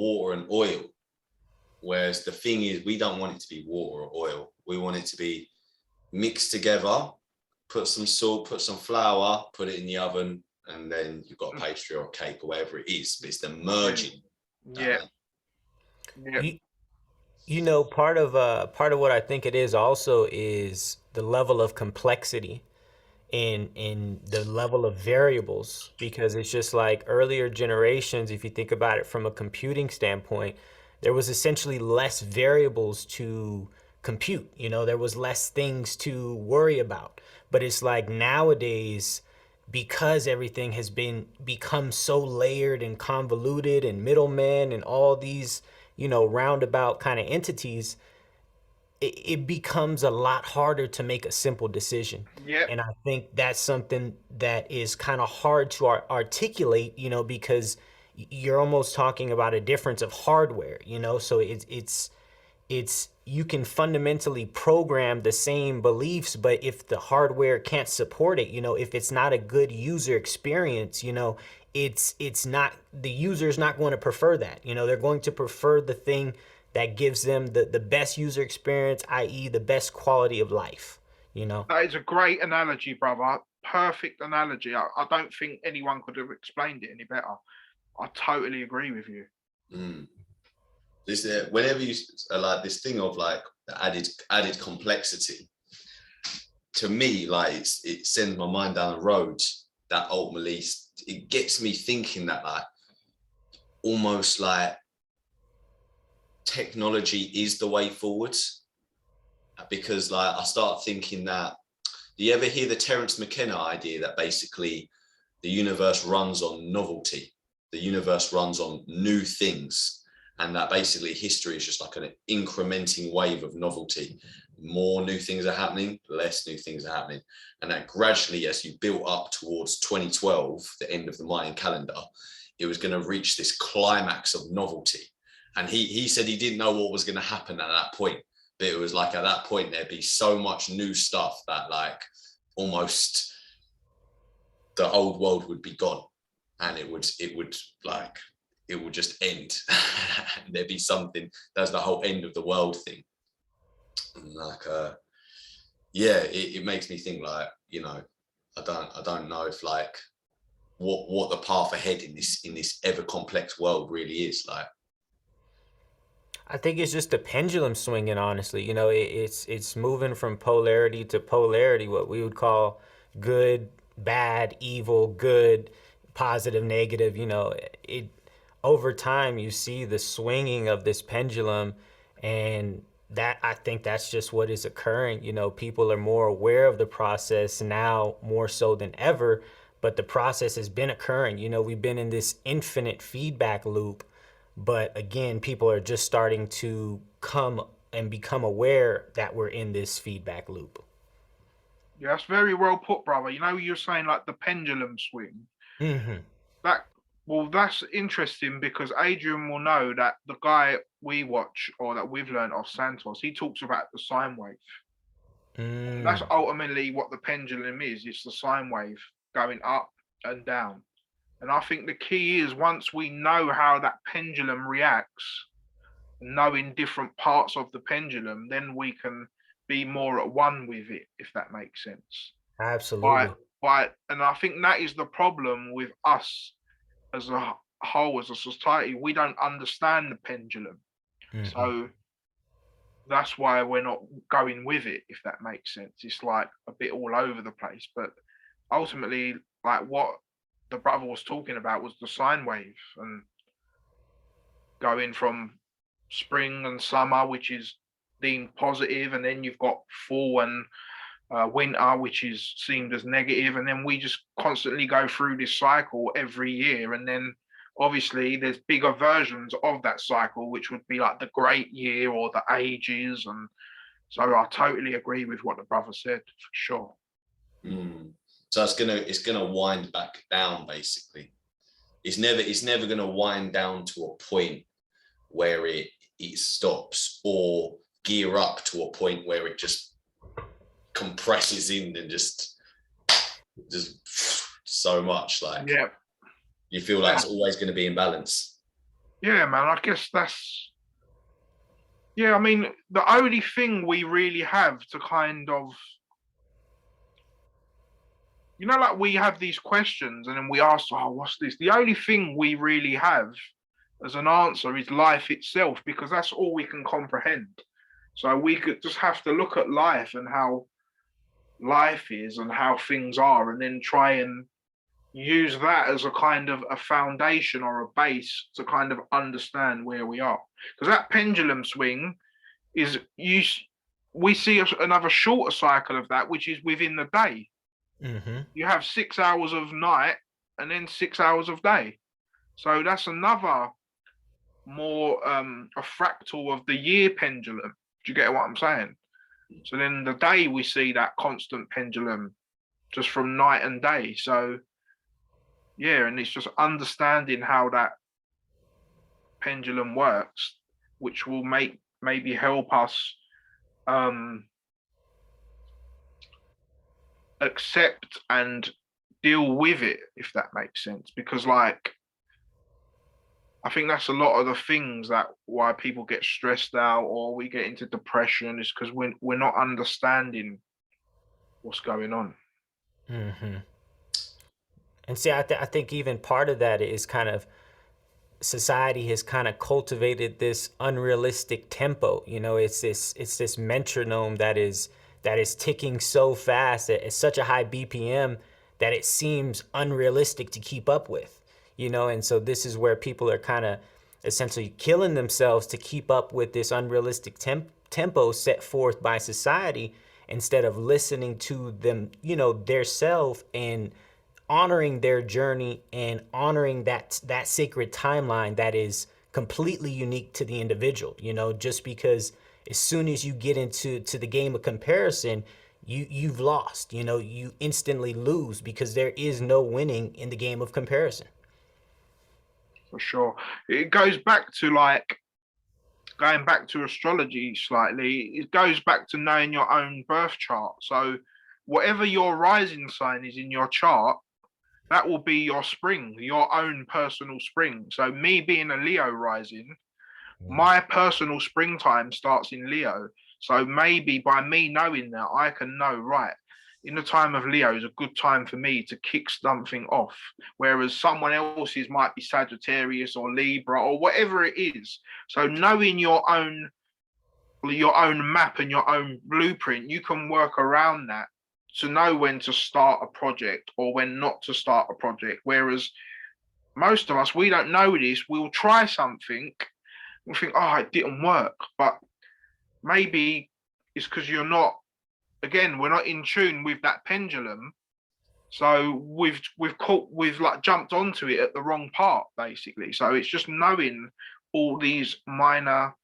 water and oil. Whereas the thing is, we don't want it to be water or oil. We want it to be mixed together, put some salt, put some flour, put it in the oven, and then you've got a pastry or a cake or whatever it is. But it's the merging. Yeah. You know, part of what I think it is also is the level of complexity in the level of variables, because it's just like earlier generations, if you think about it from a computing standpoint, there was essentially less variables to compute. You know, there was less things to worry about. But it's like nowadays, because everything has become so layered and convoluted and middlemen and all these, you know, roundabout kind of entities, it becomes a lot harder to make a simple decision. Yeah. And I think that's something that is kind of hard to articulate, you know, because you're almost talking about a difference of hardware, you know, so it's you can fundamentally program the same beliefs, but if the hardware can't support it, you know, if it's not a good user experience, you know, it's not, the user's not going to prefer that. You know, they're going to prefer the thing that gives them the best user experience, i.e. the best quality of life, you know. That is a great analogy, brother. Perfect analogy. I don't think anyone could have explained it any better. I totally agree with you. This whenever you like this thing of like the added complexity, to me, like it sends my mind down a road that ultimately it gets me thinking that like almost like technology is the way forward, because like I start thinking that, do you ever hear the Terence McKenna idea that basically the universe runs on novelty, the universe runs on new things, and that basically history is just like an incrementing wave of novelty? More new things are happening, less new things are happening, and that gradually, as you built up towards 2012, the end of the Mayan calendar, it was going to reach this climax of novelty. And he said he didn't know what was going to happen at that point, but it was like at that point there'd be so much new stuff that like almost the old world would be gone, and it would just end. There'd be something that's the whole end of the world thing. And like yeah, it makes me think like, you know, I don't know if like what the path ahead in this ever complex world really is like. I think it's just the pendulum swinging, honestly. You know, it's moving from polarity to polarity, what we would call good, bad, evil, good, positive, negative. You know, it over time you see the swinging of this pendulum, and that, I think that's just what is occurring. You know, people are more aware of the process now, more so than ever, but the process has been occurring. You know, we've been in this infinite feedback loop, but again, people are just starting to come and become aware that we're in this feedback loop. Yeah, that's very well put, brother. You know, you're saying like the pendulum swing. Mm-hmm. That's interesting, because Adrian will know that the guy we watch, or that we've learned of, Santos, he talks about the sine wave. And that's ultimately what the pendulum is. It's the sine wave going up and down. And I think the key is, once we know how that pendulum reacts, knowing different parts of the pendulum, then we can be more at one with it, if that makes sense. Absolutely. And I think that is the problem with us as a whole, as a society. We don't understand the pendulum. Mm-hmm. So that's why we're not going with it, if that makes sense. It's like a bit all over the place. But ultimately, like what the brother was talking about was the sine wave, and going from spring and summer, which is deemed positive, and then you've got fall and winter, which is seen as negative, and then we just constantly go through this cycle every year. And then obviously there's bigger versions of that cycle, which would be like the great year or the ages. And so I totally agree with what the brother said, for sure. So it's gonna wind back down, basically. It's never gonna wind down to a point where it stops, or gear up to a point where it just compresses in and just so much, like, yeah, you feel like it's always going to be in balance. Yeah, man, I guess that's, yeah, I mean, the only thing we really have to kind of, like we have these questions and then we ask, oh, what's this? The only thing we really have as an answer is life itself, because that's all we can comprehend. So we could just have to look at life and how life is and how things are, and then try and use that as a kind of a foundation or a base to kind of understand where we are. Because that pendulum swing is we see another shorter cycle of that, which is within the day. Mm-hmm. You have 6 hours of night and then 6 hours of day. So that's another more a fractal of the year pendulum. Do you get what I'm saying? So then the day we see that constant pendulum just from night and day. So yeah, and it's just understanding how that pendulum works, which will maybe help us accept and deal with it, if that makes sense. Because like, I think that's a lot of the things that why people get stressed out or we get into depression, is because we're not understanding what's going on. Mm-hmm. And see, I think even part of that is kind of society has kind of cultivated this unrealistic tempo. It's this metronome that is ticking so fast at such a high BPM that it seems unrealistic to keep up with. And so this is where people are kind of essentially killing themselves to keep up with this unrealistic tempo set forth by society, instead of listening to them, their self, and honoring their journey and honoring that sacred timeline that is completely unique to the individual. Just because as soon as you get into the game of comparison, you've lost. You instantly lose, because there is no winning in the game of comparison. For sure. It goes back to like, going back to astrology slightly, it goes back to knowing your own birth chart. So whatever your rising sign is in your chart, that will be your spring, your own personal spring. So me being a Leo rising, my personal springtime starts in Leo. So maybe by me knowing that, I can know, right, in the time of Leo is a good time for me to kick something off. Whereas someone else's might be Sagittarius or Libra or whatever it is. So knowing your own map and your own blueprint, you can work around that to know when to start a project or when not to start a project. Whereas most of us, we don't know this. We'll try something, we'll think, oh, it didn't work. But maybe it's because you're not, again, we're not in tune with that pendulum. So we've like jumped onto it at the wrong part, basically. So it's just knowing all these not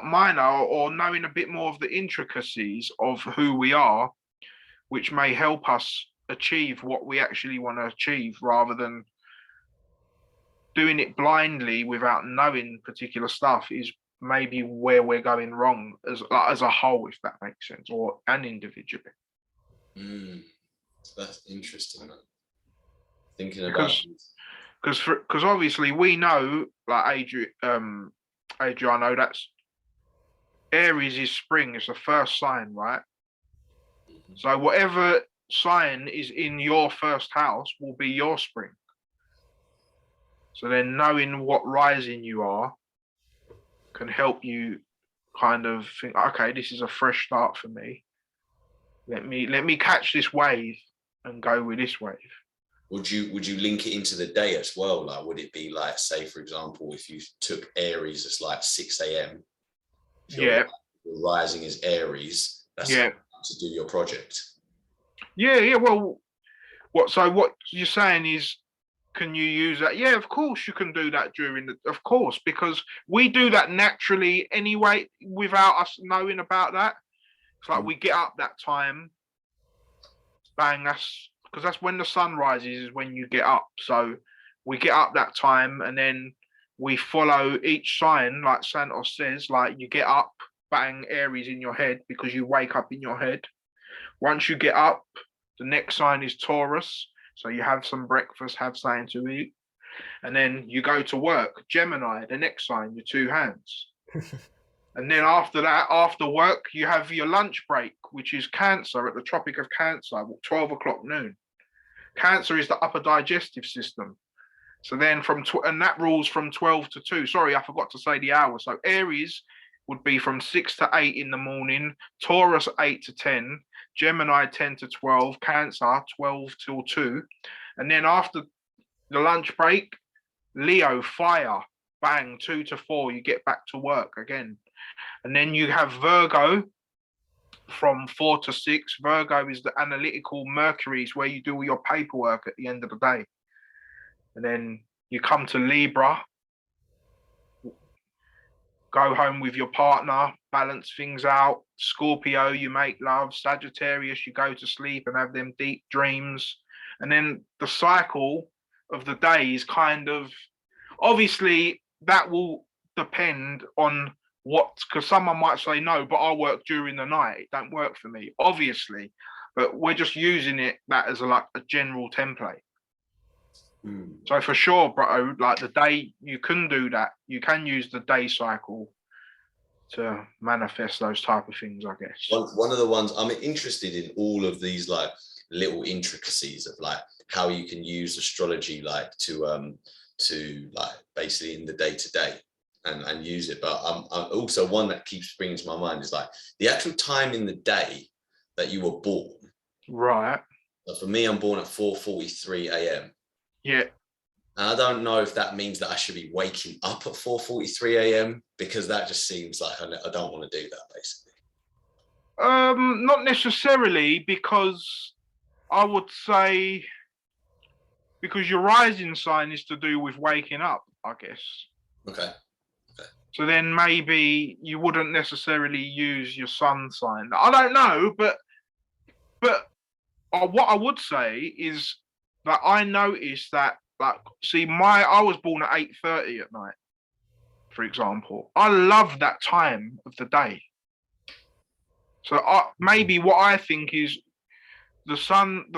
minor, or knowing a bit more of the intricacies of who we are, which may help us achieve what we actually want to achieve, rather than doing it blindly without knowing particular stuff is maybe where we're going wrong as a whole, if that makes sense, or an individual. That's interesting, man. Thinking about because obviously we know, like Adriano, that's Aries is spring, it's the first sign, right? Mm-hmm. So whatever sign is in your first house will be your spring. So then knowing what rising you are can help you kind of think, okay, this is a fresh start for me. Let me catch this wave and go with this wave. Would you link it into the day as well? Like, would it be like, say, for example, if you took Aries, it's like 6 a.m. Yeah. Your rising is Aries. That's to do your project. Yeah. Well, what you're saying is, can you use that? Yeah, of course you can do that of course, because we do that naturally anyway without us knowing about that. It's like we get up that time, bang, that's when the sun rises, is when you get up. So we get up that time and then we follow each sign, like Santos says, like you get up, bang, Aries in your head, because you wake up in your head. Once you get up, the next sign is Taurus. So you have some breakfast, have something to eat. And then you go to work, Gemini, the next sign, your two hands. And then after that, after work, you have your lunch break, which is Cancer at the Tropic of Cancer, 12 o'clock noon. Cancer is the upper digestive system. So then and that rules from 12 to 2. Sorry, I forgot to say the hour. So Aries would be from 6 to 8 in the morning, Taurus 8 to 10, Gemini 10 to 12, Cancer 12 till 2. And then after the lunch break, Leo, fire, bang, 2 to 4, you get back to work again. And then you have Virgo from 4 to 6. Virgo is the analytical Mercury, is where you do all your paperwork at the end of the day. And then you come to Libra, go home with your partner, balance things out. Scorpio, you make love. Sagittarius, you go to sleep and have them deep dreams. And then the cycle of the day is kind of, obviously that will depend on because someone might say, no, but I work during the night. It don't work for me, obviously. But we're just using that as a general template. So for sure, bro, like the day, you can do that. You can use the day cycle to manifest those type of things, I guess. One of the ones I'm interested in, all of these like little intricacies of like how you can use astrology like to like basically in the day-to-day and use it. But I'm also one that keeps bringing to my mind is like the actual time in the day that you were born. Right. So for me, I'm born at 4:43 a.m. Yeah. And I don't know if that means that I should be waking up at 4:43 a.m. because that just seems like I don't want to do that, basically. Not necessarily, because I would say because your rising sign is to do with waking up, I guess. Okay. So then maybe you wouldn't necessarily use your sun sign. I don't know, but what I would say is that I noticed that, like, see, I was born at 8:30 at night, for example. I love that time of the day. So maybe what I think is the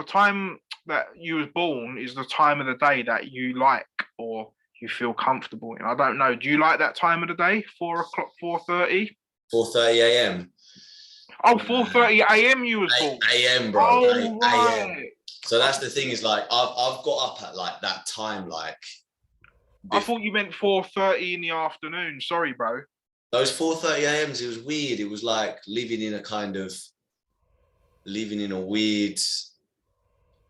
time that you was born is the time of the day that you like or you feel comfortable in. I don't know. Do you like that time of the day? 4 o'clock, 4:30? 4:30 a.m. Oh, 4:30 a.m. you was born. A.m. bro. Oh, right. So that's the thing is like I've got up at like that time, like I thought you meant 4:30 in the afternoon. Sorry, bro. Those 4:30 a.m.s, it was weird. It was like living in a weird.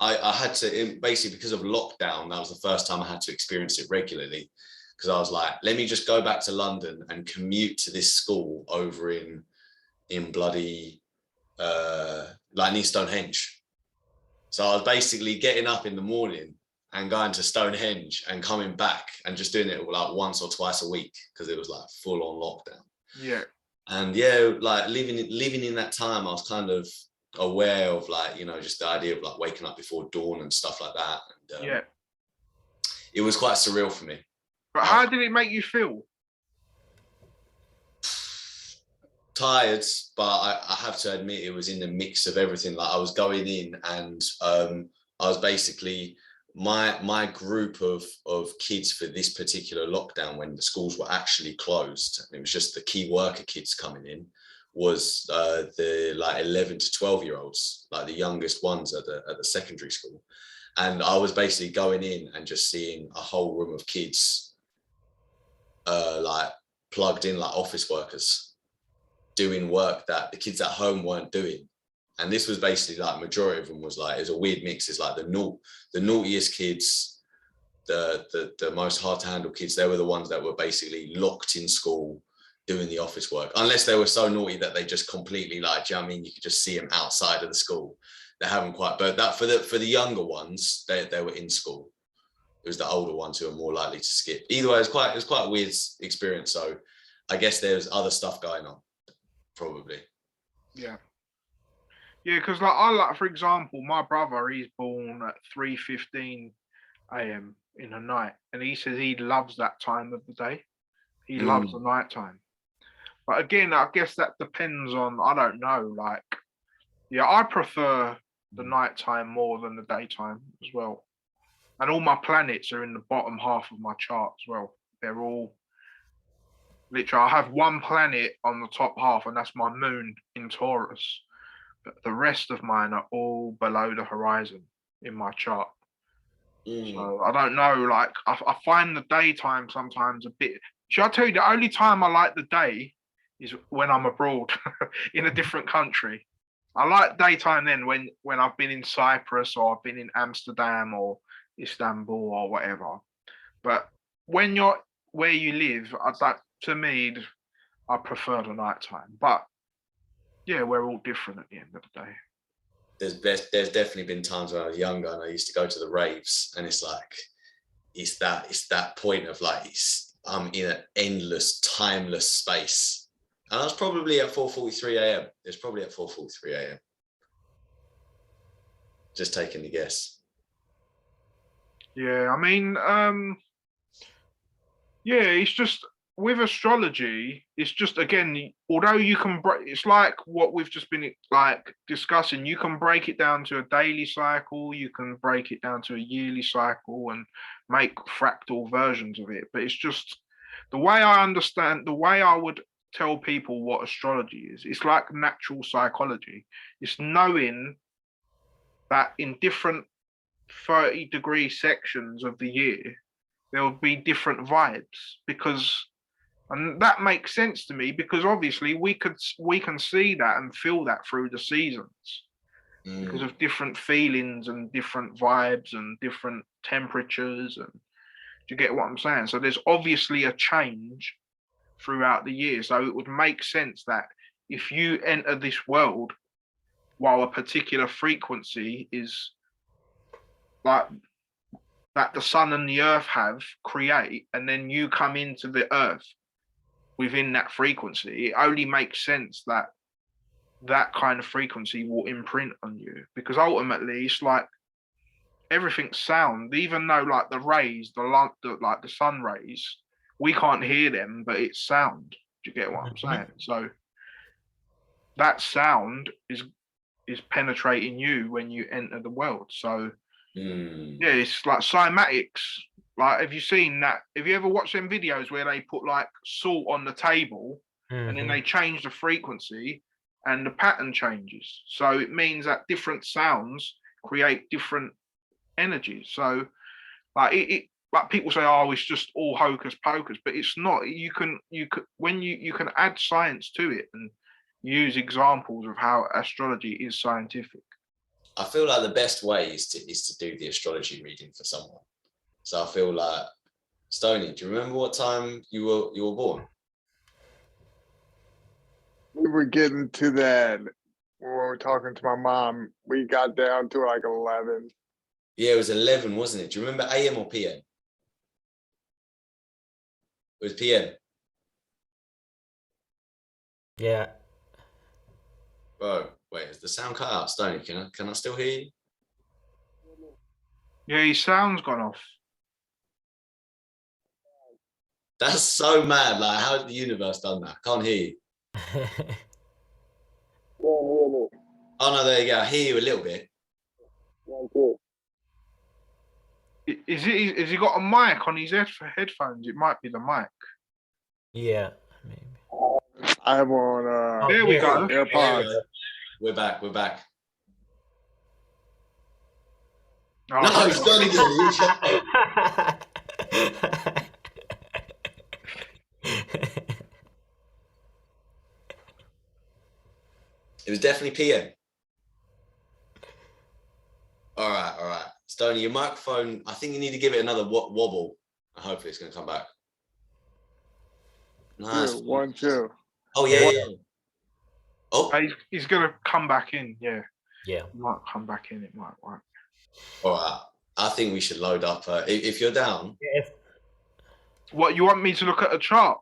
I had to basically, because of lockdown, that was the first time I had to experience it regularly, because I was like, let me just go back to London and commute to this school over in bloody like near Stonehenge. So I was basically getting up in the morning and going to Stonehenge and coming back and just doing it like once or twice a week because it was like full on lockdown. Yeah. And yeah, like living in that time, I was kind of aware of like, just the idea of like waking up before dawn and stuff like that. And, yeah. It was quite surreal for me. But how did it make you feel? Tired, but I have to admit it was in the mix of everything. Like I was going in and I was basically my group of kids for this particular lockdown, when the schools were actually closed, and it was just the key worker kids coming in, was the like 11 to 12-year-olds, like the youngest ones at the secondary school. And I was basically going in and just seeing a whole room of kids like plugged in like office workers doing work that the kids at home weren't doing. And this was basically like majority of them was like, it's a weird mix. It's like the naughtiest kids, the most hard to handle kids. They were the ones that were basically locked in school doing the office work, unless they were so naughty that they just completely like, do you know what I mean? You could just see them outside of the school. They haven't quite, but that for the younger ones, they were in school. It was the older ones who are more likely to skip. Either way, it was quite a weird experience. So I guess there's other stuff going on, probably. Yeah. Yeah, because like for example, my brother, he's born at 3:15 a.m. in the night, and he says he loves that time of the day. He loves the night time. But again, I guess that depends on, I don't know, like, yeah, I prefer the nighttime more than the daytime as well. And all my planets are in the bottom half of my chart as well. They're all literally, I have one planet on the top half, and that's my moon in Taurus. But the rest of mine are all below the horizon in my chart. So I don't know, like I find the daytime sometimes a bit. Should I tell you, the only time I like the day is when I'm abroad in a different country. I like daytime then when I've been in Cyprus or I've been in Amsterdam or Istanbul or whatever. But when you're where you live, to me, I prefer the nighttime. But yeah, we're all different at the end of the day. There's definitely been times when I was younger and I used to go to the raves, and it's like it's that point of like I'm in an endless, timeless space. And I was probably at 4:43 a.m. It's probably at 4:43 a.m. Just taking the guess. Yeah, I mean, yeah, it's just with astrology, it's just, again, although you can break, it's like what we've just been like discussing, you can break it down to a daily cycle, you can break it down to a yearly cycle and make fractal versions of it. But it's just the way I understand, the way I would tell people what astrology is, it's like natural psychology. It's knowing that in different 30-degree sections of the year, there will be different vibes, and that makes sense to me, because obviously we can see that and feel that through the seasons because of different feelings and different vibes and different temperatures. And do you get what I'm saying? So there's obviously a change throughout the year. So it would make sense that if you enter this world while a particular frequency is like that the sun and the earth create, and then you come into the earth within that frequency, it only makes sense that that kind of frequency will imprint on you, because ultimately it's like everything's sound. Even though like the rays, like the sun rays, we can't hear them, but it's sound. Do you get what I'm saying? So that sound is penetrating you when you enter the world. So yeah, it's like cymatics. Like, have you seen that? Have you ever watched them videos where they put like salt on the table and then they change the frequency and the pattern changes? So it means that different sounds create different energies. So like like people say, oh, it's just all hocus pocus, but it's not. You can add science to it and use examples of how astrology is scientific. I feel like the best way is to do the astrology reading for someone. So I feel like, Stoney, do you remember what time you were born? We were getting to that when we were talking to my mom. We got down to like 11. Yeah, it was 11, wasn't it? Do you remember AM or PM? It was PM. Yeah. Bro, wait, is the sound cut out? Stoney, can I still hear you? Yeah, his sound's gone off. That's so mad. Like, how has the universe done that? Can't hear you. Oh no, there you go. I hear you a little bit. Has he got a mic on his headphones? It might be the mic. Yeah, maybe. I have on there we go. AirPods. We're back. Oh, No, it's done again. It was definitely PM. All right. Stoney, your microphone, I think you need to give it another wobble. Hopefully it's going to come back. Nice. 1, 2. Oh, yeah. Oh. He's going to come back in, yeah. Yeah. He might come back in, it might work. All right. I think we should load up. If you're down. What, you want me to look at a chart?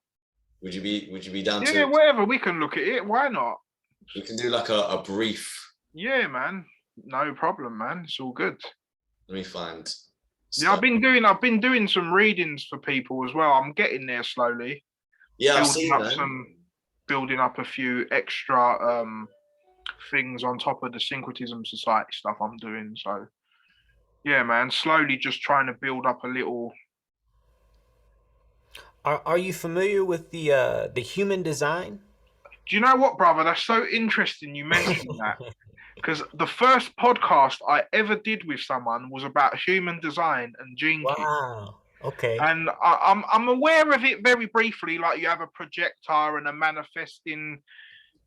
Would you be down to? Yeah, whatever, we can look at it. Why not? We can do like a brief. Yeah, man. No problem, man. It's all good. Let me find. Yeah, I've been doing some readings for people as well. I'm getting there slowly. Yeah, I've seen that. Building up a few extra things on top of the Syncretism Society stuff I'm doing. So Yeah, man. Slowly just trying to build up a little. Are you familiar with the human design? Do you know what, brother? That's so interesting you mentioned that. Because the first podcast I ever did with someone was about human design and gene keys. Wow. Okay. And I'm aware of it very briefly, like you have a projector and a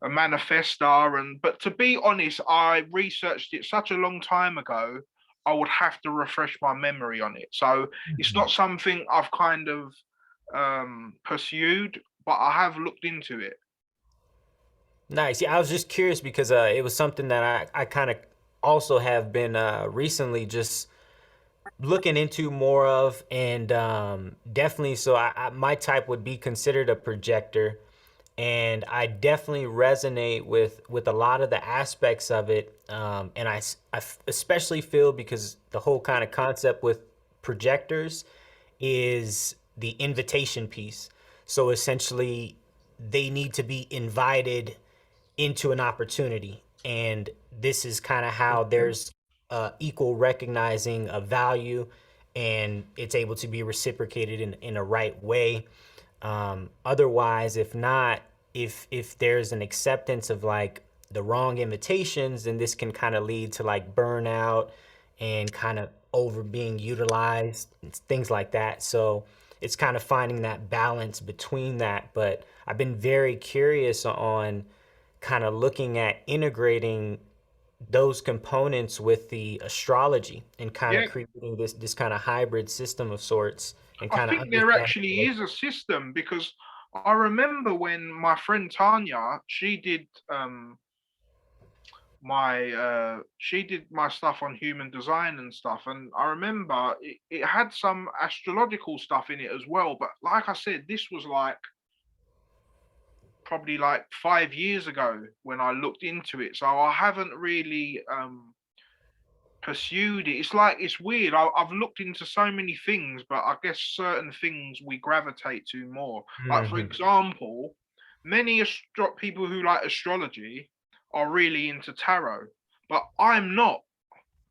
manifestar, and but to be honest, I researched it such a long time ago, I would have to refresh my memory on it. So it's not something I've kind of pursued, but I have looked into it. Nice. Yeah, I was just curious because it was something that I kind of also have been recently just looking into more of, and definitely. So my type would be considered a projector, and I definitely resonate with a lot of the aspects of it. And especially feel because the whole kind of concept with projectors is the invitation piece. So essentially, they need to be invited into an opportunity. And this is kind of how there's equal recognizing of value, and it's able to be reciprocated in a right way. Otherwise, if not, if there's an acceptance of like the wrong invitations, then this can kind of lead to like burnout and kind of over being utilized, things like that. So it's kind of finding that balance between that. But I've been very curious on kind of looking at integrating those components with the astrology and kind of Yeah, creating this kind of hybrid system of sorts and I kind of think there understanding. actually is a system because I remember when my friend Tanya, she did my stuff on human design and stuff, and I remember it had some astrological stuff in it as well. But like I said, this was like probably like 5 years ago when I looked into it, so I haven't really pursued it. It's like it's weird. I've looked into so many things, but I guess certain things we gravitate to more. Like for Mhm. example, many people who like astrology are really into tarot, but I'm not.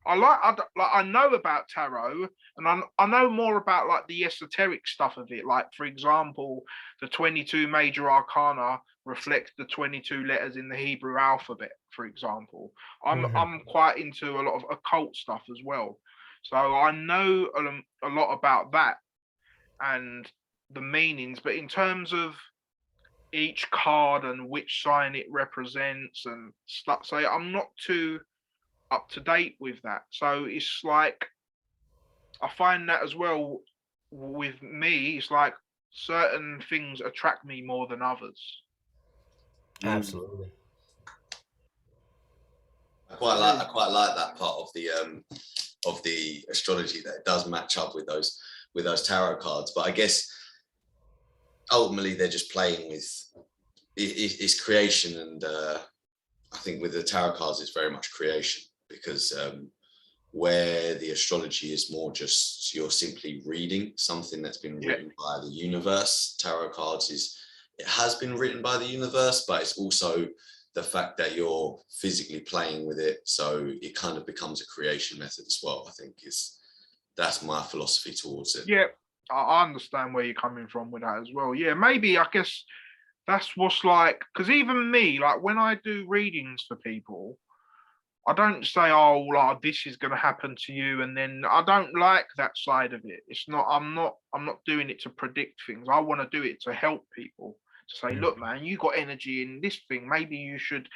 I know about tarot, and I know more about like the esoteric stuff of it. Like for example, the 22 major arcana reflect the 22 letters in the Hebrew alphabet. For example, Mhm. I'm quite into a lot of occult stuff as well, so I know a lot about that and the meanings. But in terms of each card and which sign it represents and stuff, so I'm not too up to date with that. So it's like I find that as well with me. It's like certain things attract me more than others. Mm. Absolutely. I quite like that part of the astrology that it does match up with those tarot cards. But I guess ultimately they're just playing with it's creation, and I think with the tarot cards it's very much creation because where the astrology is more just you're simply reading something that's been written by the universe. Tarot cards it has been written by the universe, but it's also the fact that you're physically playing with it, so it kind of becomes a creation method as well. I think that's my philosophy towards it. Yeah, I understand where you're coming from with that as well. Yeah, maybe I guess that's what's like because even me, like when I do readings for people, I don't say, "Oh, like this is going to happen to you," and then I don't like that side of it. It's not. I'm not doing it to predict things. I want to do it to help people. To say, Mhm. "Look, man, you got energy in this thing. Maybe you should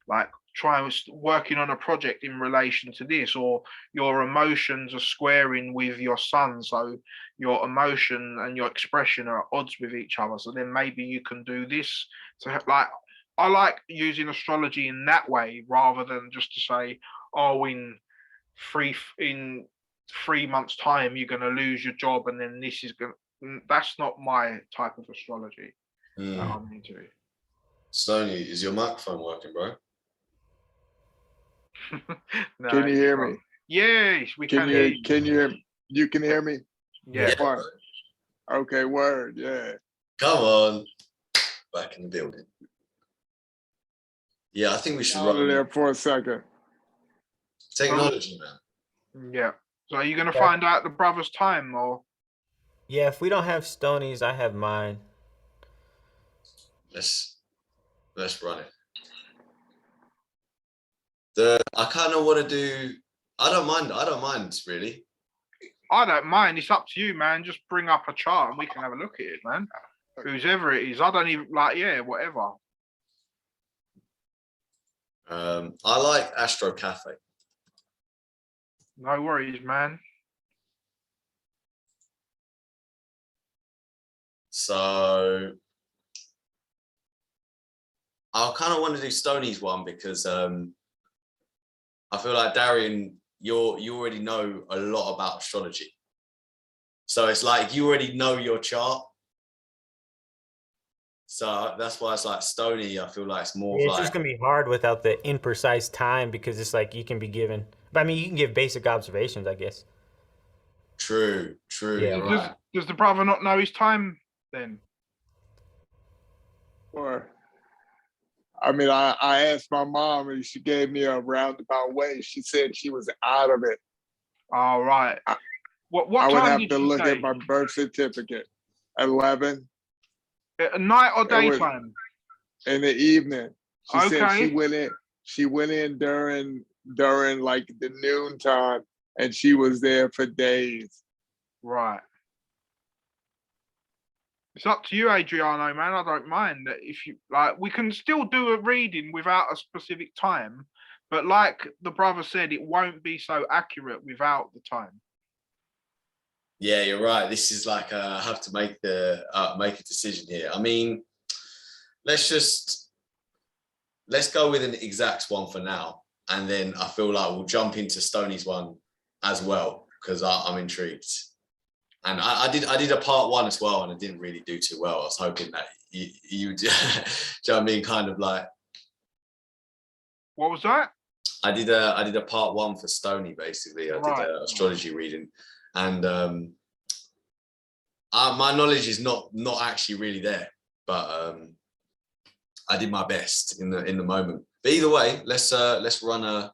like try working on a project in relation to this, or your emotions are squaring with your sun, so your emotion and your expression are at odds with each other. So then maybe you can do this to like." I like using astrology in that way rather than just to say, "Oh, in 3 months' time you're going to lose your job, and then this is going." That's not my type of astrology that Mm. I'm into. Stoney, is your microphone working, bro? No, Can you it's hear not. me? Yes, we Can can hear you you. can you hear you can hear me? Yeah. Yeah, Fine. bro. Okay, word, yeah. Come on, back in the building. Yeah, I think we should Out of run there for a second. technology, man. Yeah. So are you going to Okay. find out the brother's time or? Yeah, if we don't have Stonies, I have mine. Let's run it. I kind of want to do. I don't mind really. I don't mind. It's up to you, man. Just bring up a chart and we can have a look at it, man. Whoever it is, I don't even like. Yeah, whatever. I like Astro Cafe. No worries, man. So I kind of want to do Stoney's one because I feel like Darian, you already know a lot about astrology. So it's like you already know your chart. So that's why it's like Stony, I feel like it's more Yeah, of it's like just gonna be hard without the imprecise time because it's like you can be given. But I mean, you can give basic observations, I guess. true, Yeah. you're right. Does the brother not know his time then? Or, I mean, I asked my mom and she gave me a roundabout way. She said she was out of it. All right. What I would time have did to she look say? at my birth certificate. 11 At night or It was- daytime? in the evening. She said Okay. she went in during like the noon time and she was there for days. Right. It's up to you, Adriano, man. I don't mind that if you like. We can still do a reading without a specific time, but like the brother said, it won't be so accurate without the time. Yeah, you're right. This is like I have to make a decision here. I mean, let's go with an exact one for now, and then I feel like we'll jump into Stoney's one as well because I'm intrigued. And I did a part one as well, and I didn't really do too well. I was hoping that you do you know what I mean? Kind of like What was that? I did a part one for Stoney basically. I did Right. an astrology reading, and my knowledge is not actually really there, but I did my best in the moment. But either way, let's run a.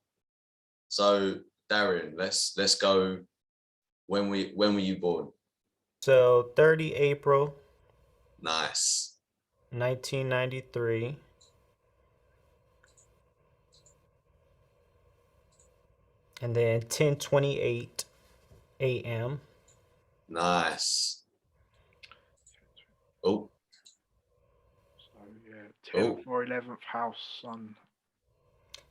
So Darian, let's go. When were you born? So 30 April Nice. 1993. And then 10:28 a.m. Nice. Oh. So yeah, 10th Oh. or 11th house, son.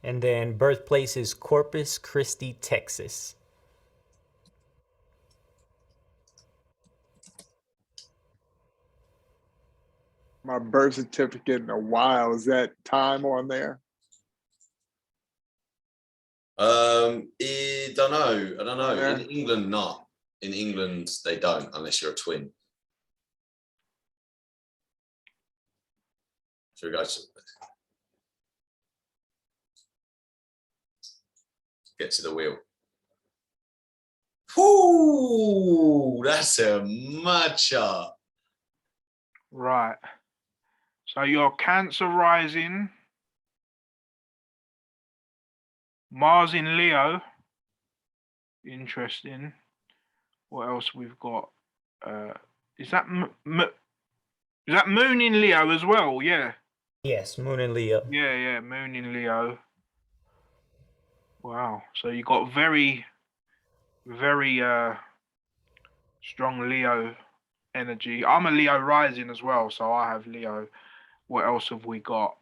And then birthplace is Corpus Christi, Texas. My birth certificate in a while. Is that time on there? I don't know. Yeah. In England, not. In England, they don't unless you're a twin. Should we go to get to the wheel? Whoo, that's a matcha. Right. So your Cancer rising, Mars in Leo. Interesting. What else we've got? Is that Moon in Leo as well? Yeah. Yes, Moon and Leo. Yeah, Moon in Leo. Wow. So you got very, very strong Leo energy. I'm a Leo rising as well, so I have Leo. What else have we got?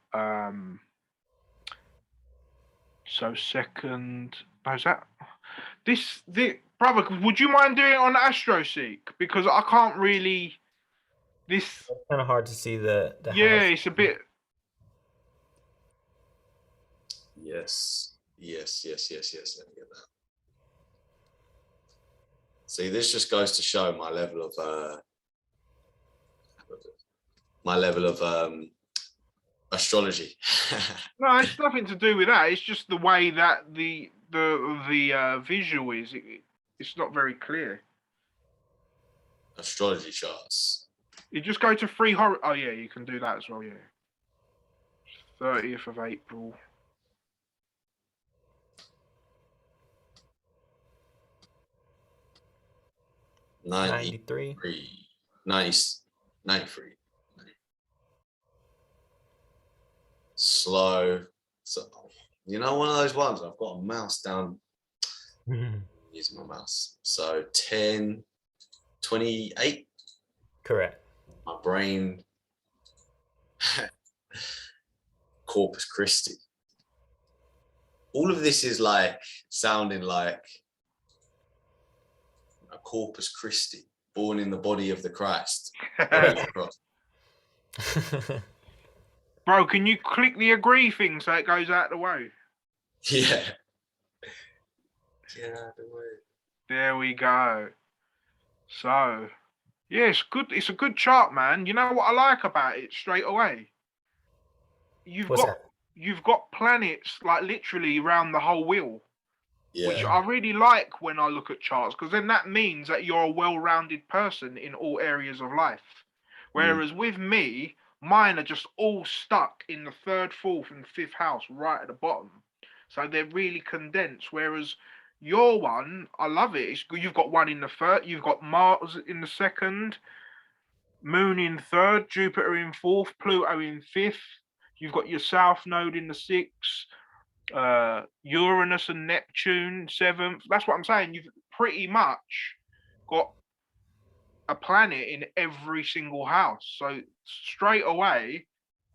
So second, how's that? The brother, would you mind doing it on AstroSeek? Because I can't really. This. It's kind of hard to see the Yeah, house. it's a bit. Yes. Let me get that. See, this just goes to show my level of astrology. No, it's nothing to do with that. It's just the way that the visual is. It's not very clear. Astrology charts. You just go to free horror. Oh yeah, you can do that as well. Yeah. 30th of April. 93. 93. Slow. So, you know, one of those ones, I've got a mouse down, using my mouse. So 10, 28. Correct. My brain, Corpus Christi. All of this is like sounding like a Corpus Christi, born in the body of the Christ. Bro, can you click the agree thing so it goes out the way? Yeah. Get out the way. There we go. So, yeah, it's good. It's a good chart, man. You know what I like about it straight away? You've got planets like literally around the whole wheel, which I really like when I look at charts, because then that means that you're a well-rounded person in all areas of life. Whereas with me, mine are just all stuck in the 3rd, 4th, and 5th house right at the bottom. So they're really condensed. Whereas your one, I love it. You've got one in the 3rd, you've got Mars in the 2nd, Moon in 3rd, Jupiter in 4th, Pluto in 5th. You've got your South Node in the 6th, Uranus and Neptune 7th. That's what I'm saying. You've pretty much got a planet in every single house. So straight away,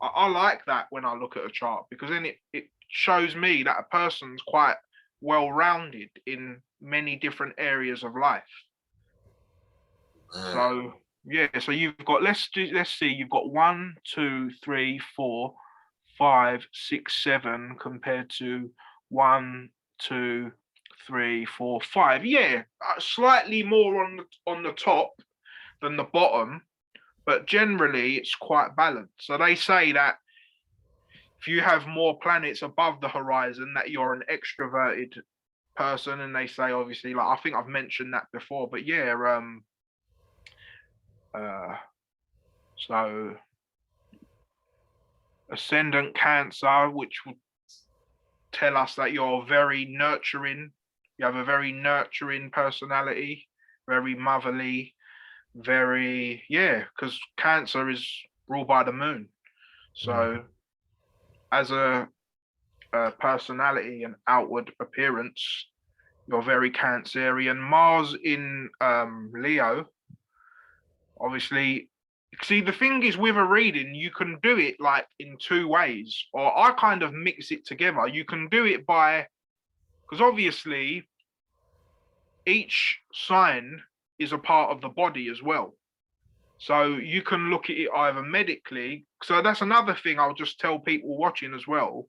I like that when I look at a chart, because then it shows me that a person's quite well-rounded in many different areas of life. So yeah, so you've got, let's see, you've got 1, 2, 3, 4, 5, 6, 7 compared to 1, 2, 3, 4, 5. Yeah, slightly more on the top than the bottom, but generally it's quite balanced. So they say that if you have more planets above the horizon, that you're an extroverted person, and they say, obviously, like, I think I've mentioned that before, but yeah, so Ascendant Cancer, which would tell us that you're very nurturing. You have a very nurturing personality, very motherly, very, yeah, because Cancer is ruled by the moon. So as a personality and outward appearance, you're very Cancerian. Mars in Leo, obviously. See, the thing is with a reading, you can do it like in 2 ways, or I kind of mix it together. You can do it by, because obviously each sign is a part of the body as well. So you can look at it either medically. So that's another thing I'll just tell people watching as well.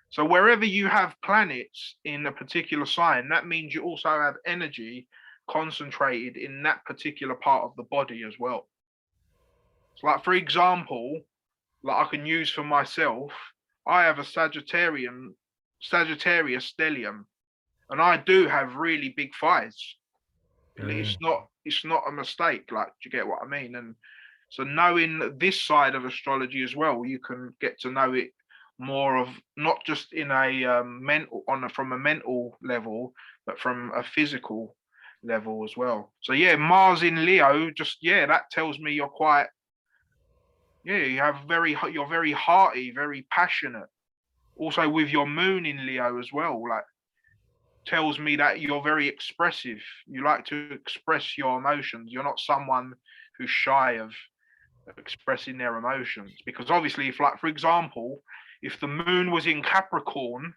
So wherever you have planets in a particular sign, that means you also have energy concentrated in that particular part of the body as well. So like, for example, like I can use for myself, I have a Sagittarius stellium, and I do have really big thighs. It's not a mistake. Like, do you get what I mean? And so knowing this side of astrology as well, you can get to know it more of not just in a from a mental level, but from a physical level as well. So yeah, Mars in Leo, just, yeah, that tells me you're quite, yeah, you're very hearty, very passionate. Also with your moon in Leo as well, like, tells me that you're very expressive. You like to express your emotions. You're not someone who's shy of expressing their emotions, because obviously, if, like, for example, if the moon was in Capricorn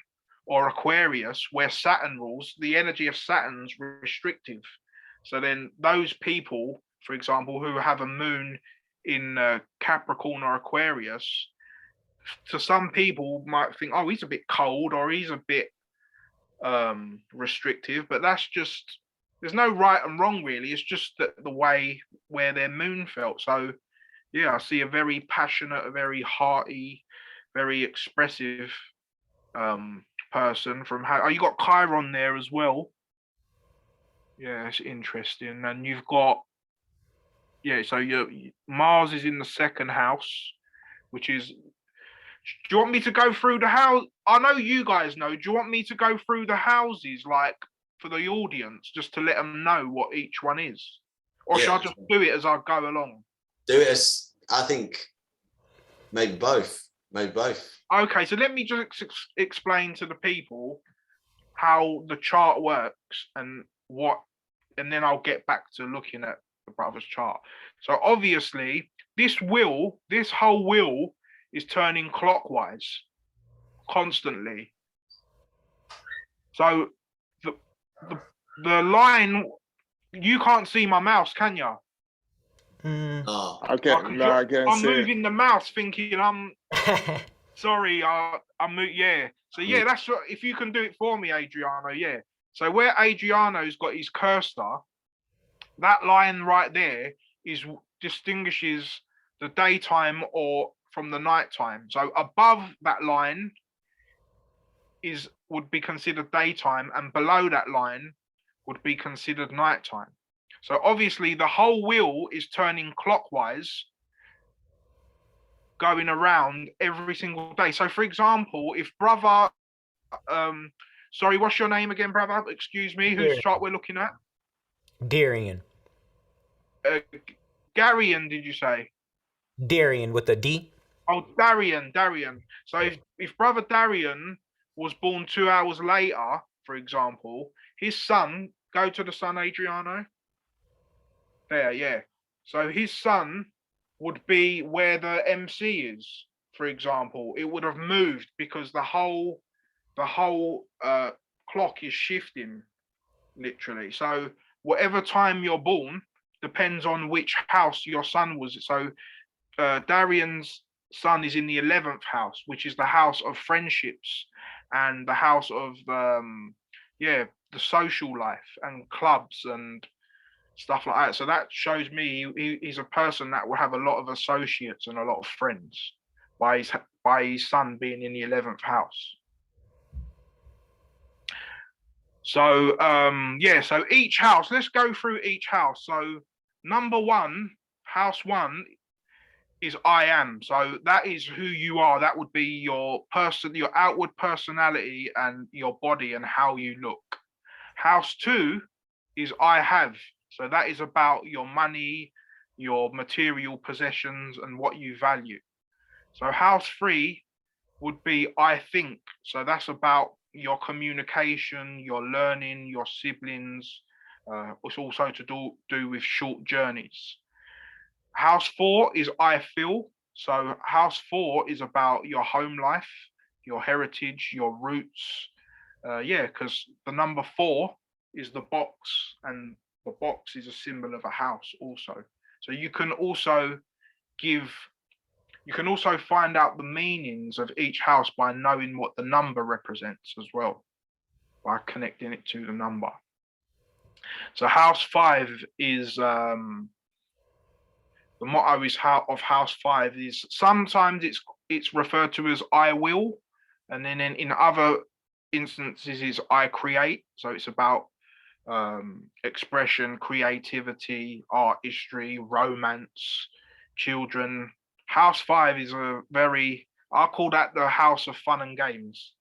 or Aquarius, where Saturn rules, the energy of Saturn's restrictive. So then those people, for example, who have a moon in Capricorn or Aquarius, to some people might think, oh, he's a bit cold, or he's a bit restrictive, but that's just, there's no right and wrong really. It's just that the way where their moon felt. So yeah, I see a very passionate, a very hearty, very expressive person from how, oh, you got Chiron there as well. Yeah, it's interesting. And you've got, yeah, so your Mars is in the 2nd house, which is, do you want me to go through the house? I know you guys know. Do you want me to go through the houses, like, for the audience, just to let them know what each one is? or should I Yeah. just do it as I go along? Do it as, I think, maybe both. Maybe both. Okay, so let me just explain to the people how the chart works and then I'll get back to looking at the brother's chart. So obviously, this whole wheel is turning clockwise constantly. So the line, you can't see my mouse, can you? Oh. Okay, no, I can't I'm see it. moving the mouse, thinking I'm sorry. Yeah. So yeah, that's what, if you can do it for me, Adriano. Yeah. So where Adriano's got his cursor, that line right there distinguishes the daytime or from the nighttime. So above that line would be considered daytime, and below that line would be considered nighttime. So obviously the whole wheel is turning clockwise, going around every single day. So for example, if brother, sorry, what's your name again, brother? Excuse me, whose chart we're looking at? Darian. Garian, did you say? Darian with a D. Oh, Darian. So if brother Darian was born 2 hours later, for example, his sun, go to the sun, Adriano. There, yeah. So his sun would be where the MC is, for example. It would have moved because the whole clock is shifting, literally. So whatever time you're born depends on which house your sun was. So Darian's sun is in the 11th house, which is the house of friendships and the house of the social life and clubs and stuff like that. So that shows me he's a person that will have a lot of associates and a lot of friends by his sun being in the 11th house. So so each house, let's go through each house. So number 1, house 1 is I am. So that is who you are. That would be your outward personality and your body and how you look. House 2 is I have. So that is about your money, your material possessions and what you value. So house 3 would be I think. So that's about your communication, your learning, your siblings. It's also to do with short journeys. House 4 is I feel. So house 4 is about your home life, your heritage, your roots. Because the number 4 is the box, and the box is a symbol of a house also. So you can also find out the meanings of each house by knowing what the number represents as well, by connecting it to the number. So house 5 is the motto of house 5 is sometimes it's referred to as I will, and then in other instances is I create. So it's about expression, creativity, artistry, romance, children. House 5 is I call that the house of fun and games.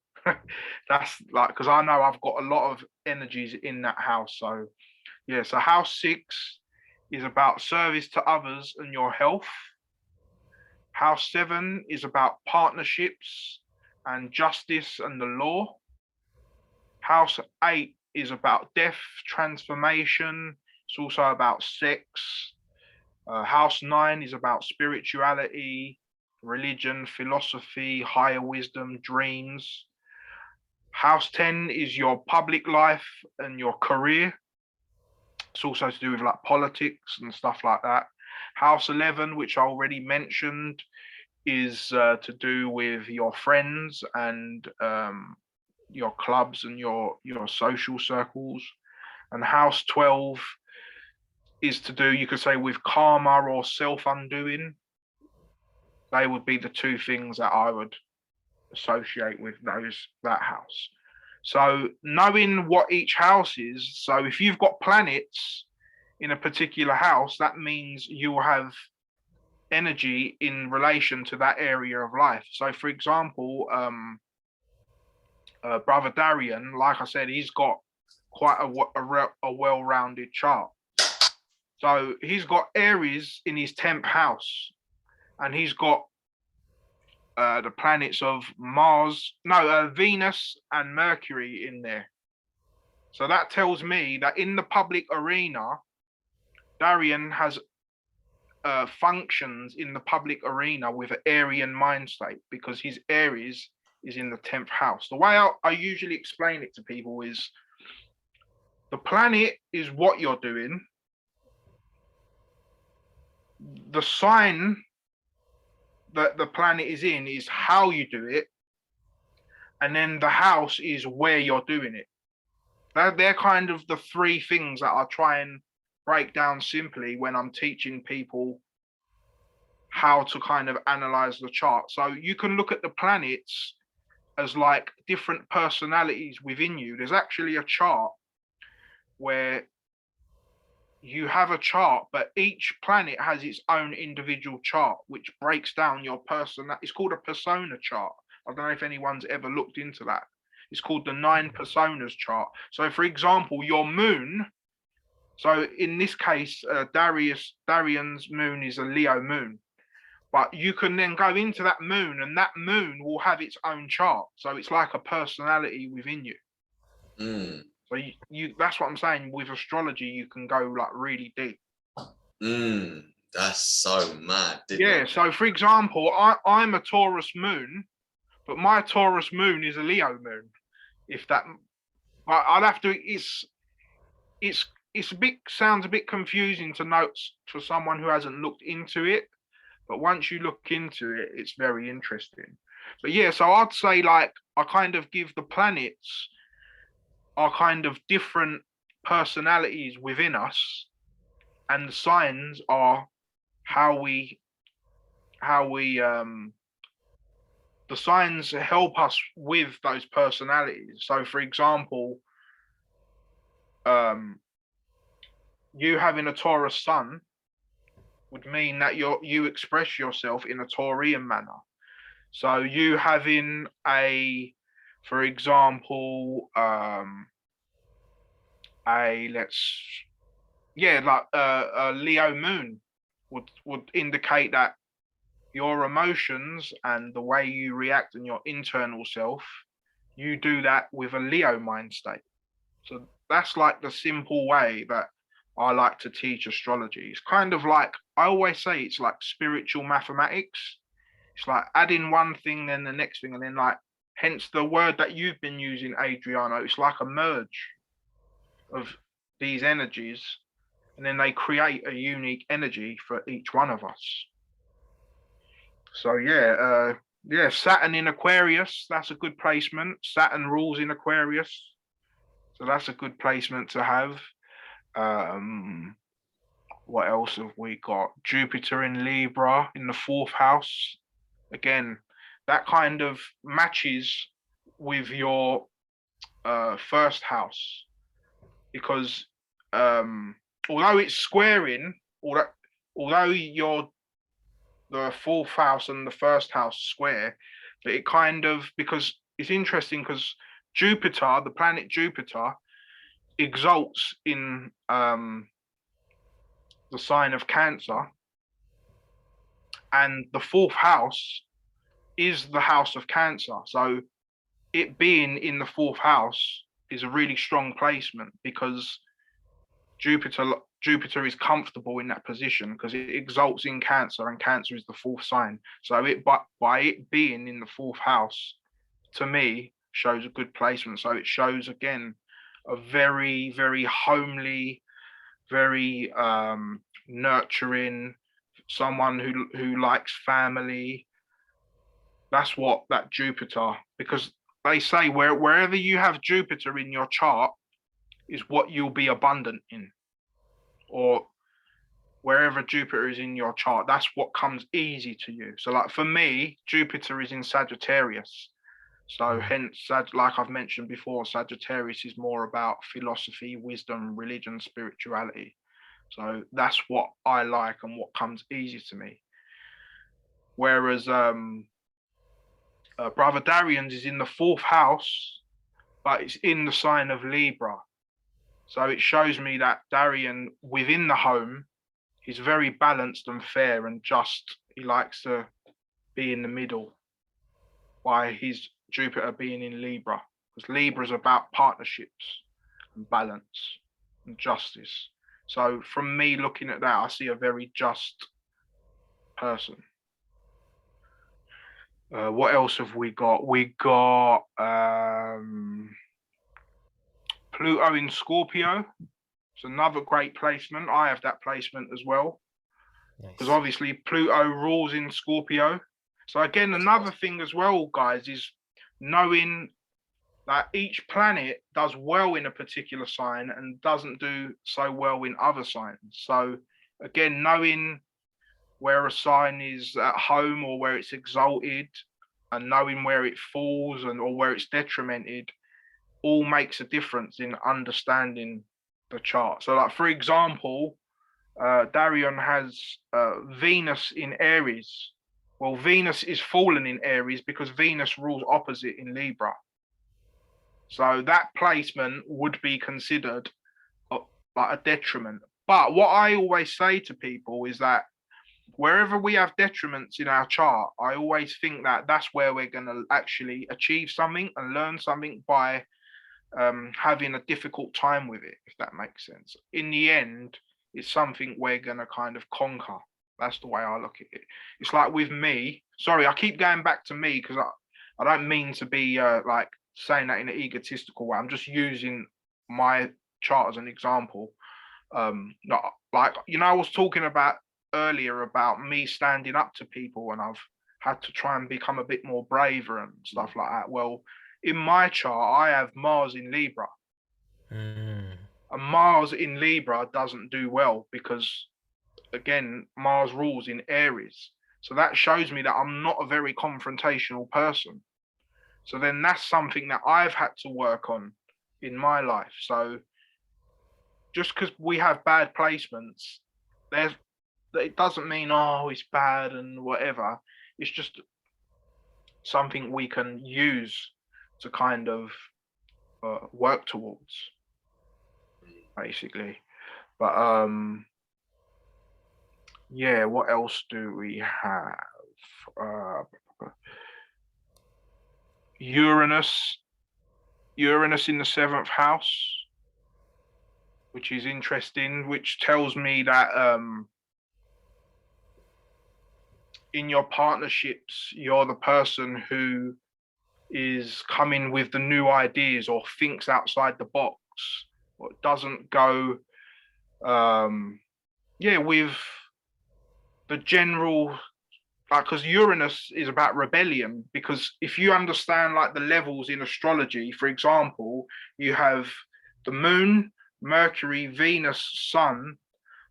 That's like, because I know I've got a lot of energies in that house. So yeah, so house 6 is about service to others and your health. House 7 is about partnerships and justice and the law. House 8 is about death, transformation. It's also about sex. House 9 is about spirituality, religion, philosophy, higher wisdom, dreams. House 10 is your public life and your career. It's also to do with like politics and stuff like that. House 11, which I already mentioned, is to do with your friends and your clubs and your social circles. And house 12 is to do, you could say, with karma or self-undoing. They would be the two things that I would associate with that house. So knowing what each house is, so if you've got planets in a particular house, that means you will have energy in relation to that area of life. So for example, brother Darian, like I said, he's got quite a well-rounded chart. So he's got Aries in his 10th house, and he's got the planets of Venus and Mercury in there. So that tells me that in the public arena, Darian has functions in the public arena with an Aryan mind state, because his Aries is in the 10th house. The way I usually explain it to people is the planet is what you're doing. The sign that the planet is in is how you do it. And then the house is where you're doing it. They're kind of the three things that I try and break down simply when I'm teaching people how to kind of analyze the chart. So you can look at the planets as like different personalities within you. There's actually a chart where you have a chart, but each planet has its own individual chart, which breaks down your person. It's called a persona chart. I don't know if anyone's ever looked into that. It's called the 9 personas chart. So for example, your moon. So in this case, Darian's moon is a Leo moon. But you can then go into that moon, and that moon will have its own chart. So it's like a personality within you. Mm. So you that's what I'm saying. With astrology, you can go like really deep. That's so mad. Yeah. So for example, I'm a Taurus moon, but my Taurus moon is a Leo moon. If that, I'd have to. It's a bit, sounds a bit confusing to note for someone who hasn't looked into it. But once you look into it, it's very interesting. But yeah, so I'd say like I kind of give the planets are kind of different personalities within us, and the signs are how we the signs help us with those personalities. So for example, you having a Taurus sun would mean that you express yourself in a Taurian manner. So you having for example, a Leo moon would indicate that your emotions and the way you react in your internal self, you do that with a Leo mind state. So that's like the simple way that I like to teach astrology. It's kind of like, I always say it's like spiritual mathematics. It's like adding one thing, then the next thing, and then like, hence the word that you've been using, Adriano, it's like a merge of these energies, and then they create a unique energy for each one of us. So yeah, Saturn in Aquarius, that's a good placement. Saturn rules in Aquarius, so that's a good placement to have. What else have we got? Jupiter in Libra in the 4th house. Again, that kind of matches with your 1st house, because although it's squaring, although you're the 4th house and the 1st house square, but it kind of, because it's interesting because Jupiter, the planet Jupiter, exalts in the sign of Cancer, and the 4th house is the house of Cancer. So it being in the 4th house is a really strong placement, because Jupiter is comfortable in that position because it exalts in Cancer, and Cancer is the 4th sign. So by it being in the 4th house, to me, shows a good placement. So it shows again a very, very homely, very nurturing, someone who likes family. That's what that Jupiter, because they say wherever you have Jupiter in your chart is what you'll be abundant in, or wherever Jupiter is in your chart, that's what comes easy to you. So like for me, Jupiter is in Sagittarius. So hence, like I've mentioned before, Sagittarius is more about philosophy, wisdom, religion, spirituality. So that's what I like and what comes easy to me. Whereas Brother Darian's is in the 4th house, but it's in the sign of Libra. So it shows me that Darian within the home He's very balanced and fair and just. He likes to be in the middle. By his Jupiter being in Libra, because Libra is about partnerships and balance and justice. So from me looking at that, I see a very just person. What else have we got? We got Pluto in Scorpio. It's another great placement. I have that placement as well. Because Nice. obviously Pluto rules in Scorpio. So again, another thing as well, guys, is knowing that each planet does well in a particular sign and doesn't do so well in other signs. So again, knowing where a sign is at home or where it's exalted, and knowing where it falls and or where it's detrimented, all makes a difference in understanding the chart. So like, for example, Darion has Venus in Aries. Well, Venus is fallen in Aries because Venus rules opposite in Libra. So that placement would be considered like a detriment. But what I always say to people is that wherever we have detriments in our chart, I always think that that's where we're going to actually achieve something and learn something by having a difficult time with it, if that makes sense. In the end, it's something we're going to kind of conquer. That's the way I look at it. It's like with me, sorry, I keep going back to me because I don't mean to be like saying that in an egotistical way. I'm just using my chart as an example. Not like, you know, I was talking about earlier about me standing up to people and I've had to try and become a bit more braver and stuff like that. Well, in my chart, I have Mars in Libra. And Mars in Libra doesn't do well because, again, Mars rules in Aries. So that shows me that I'm not a very confrontational person. So then that's something that I've had to work on in my life. So just because we have bad placements, it doesn't mean, oh, it's bad and whatever. It's just something we can use to kind of work towards, basically. But yeah, what else do we have? Uranus in the 7th house, which is interesting, which tells me that in your partnerships, you're the person who is coming with the new ideas or thinks outside the box, or doesn't go with the general, like, because Uranus is about rebellion. Because if you understand like the levels in astrology, for example, you have the moon, Mercury, Venus, Sun,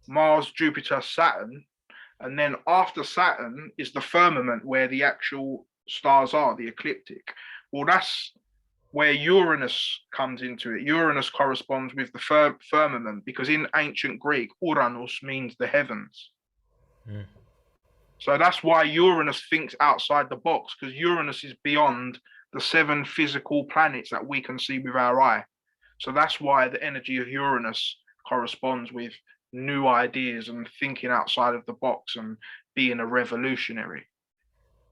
Mars, Jupiter, Saturn, and then after Saturn is the firmament where the actual stars are, the ecliptic. Well, that's where Uranus comes into it. Uranus corresponds with the firmament because in ancient Greek, Uranus means the heavens. So that's why Uranus thinks outside the box, because Uranus is beyond the 7 physical planets that we can see with our eye. So that's why the energy of Uranus corresponds with new ideas and thinking outside of the box and being a revolutionary.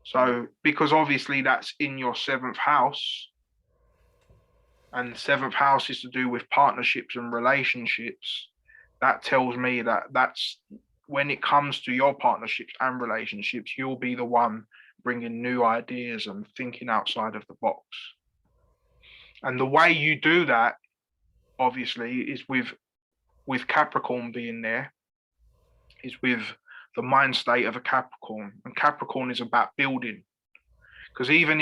So because obviously that's in your 7th house, and 7th house is to do with partnerships and relationships, that tells me that that's when it comes to your partnerships and relationships, you'll be the one bringing new ideas and thinking outside of the box. And the way you do that, obviously, is with Capricorn being there, is with the mind state of a Capricorn. And Capricorn is about building. Because even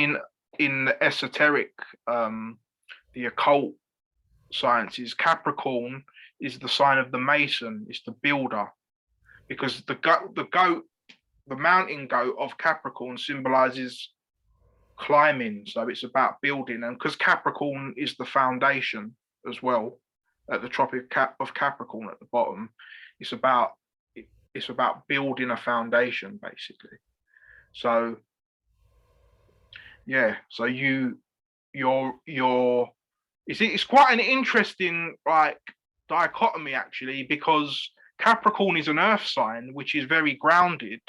in the esoteric, the occult sciences, Capricorn is the sign of the mason, it's the builder. Because the mountain goat of Capricorn symbolizes climbing. So it's about building. And because Capricorn is the foundation as well, at the Tropic of Capricorn at the bottom, it's about building a foundation, basically. So yeah, so it's quite an interesting like dichotomy, actually, because Capricorn is an earth sign, which is very grounded,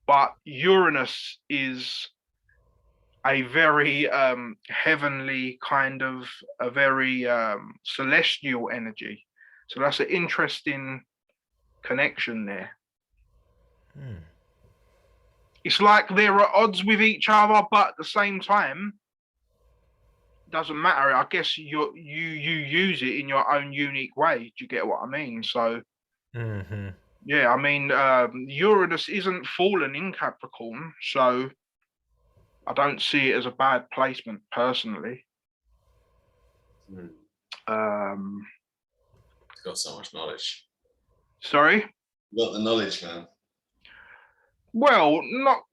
but Uranus is a very heavenly kind of a very celestial energy. So that's an interesting connection there. It's like there are odds with each other, but at the same time, it doesn't matter. I guess you use it in your own unique way. Do you get what I mean? So yeah, I mean Uranus isn't fallen in Capricorn, so I don't see it as a bad placement personally. You've got so much knowledge. Sorry? You got the knowledge, man. Well, not.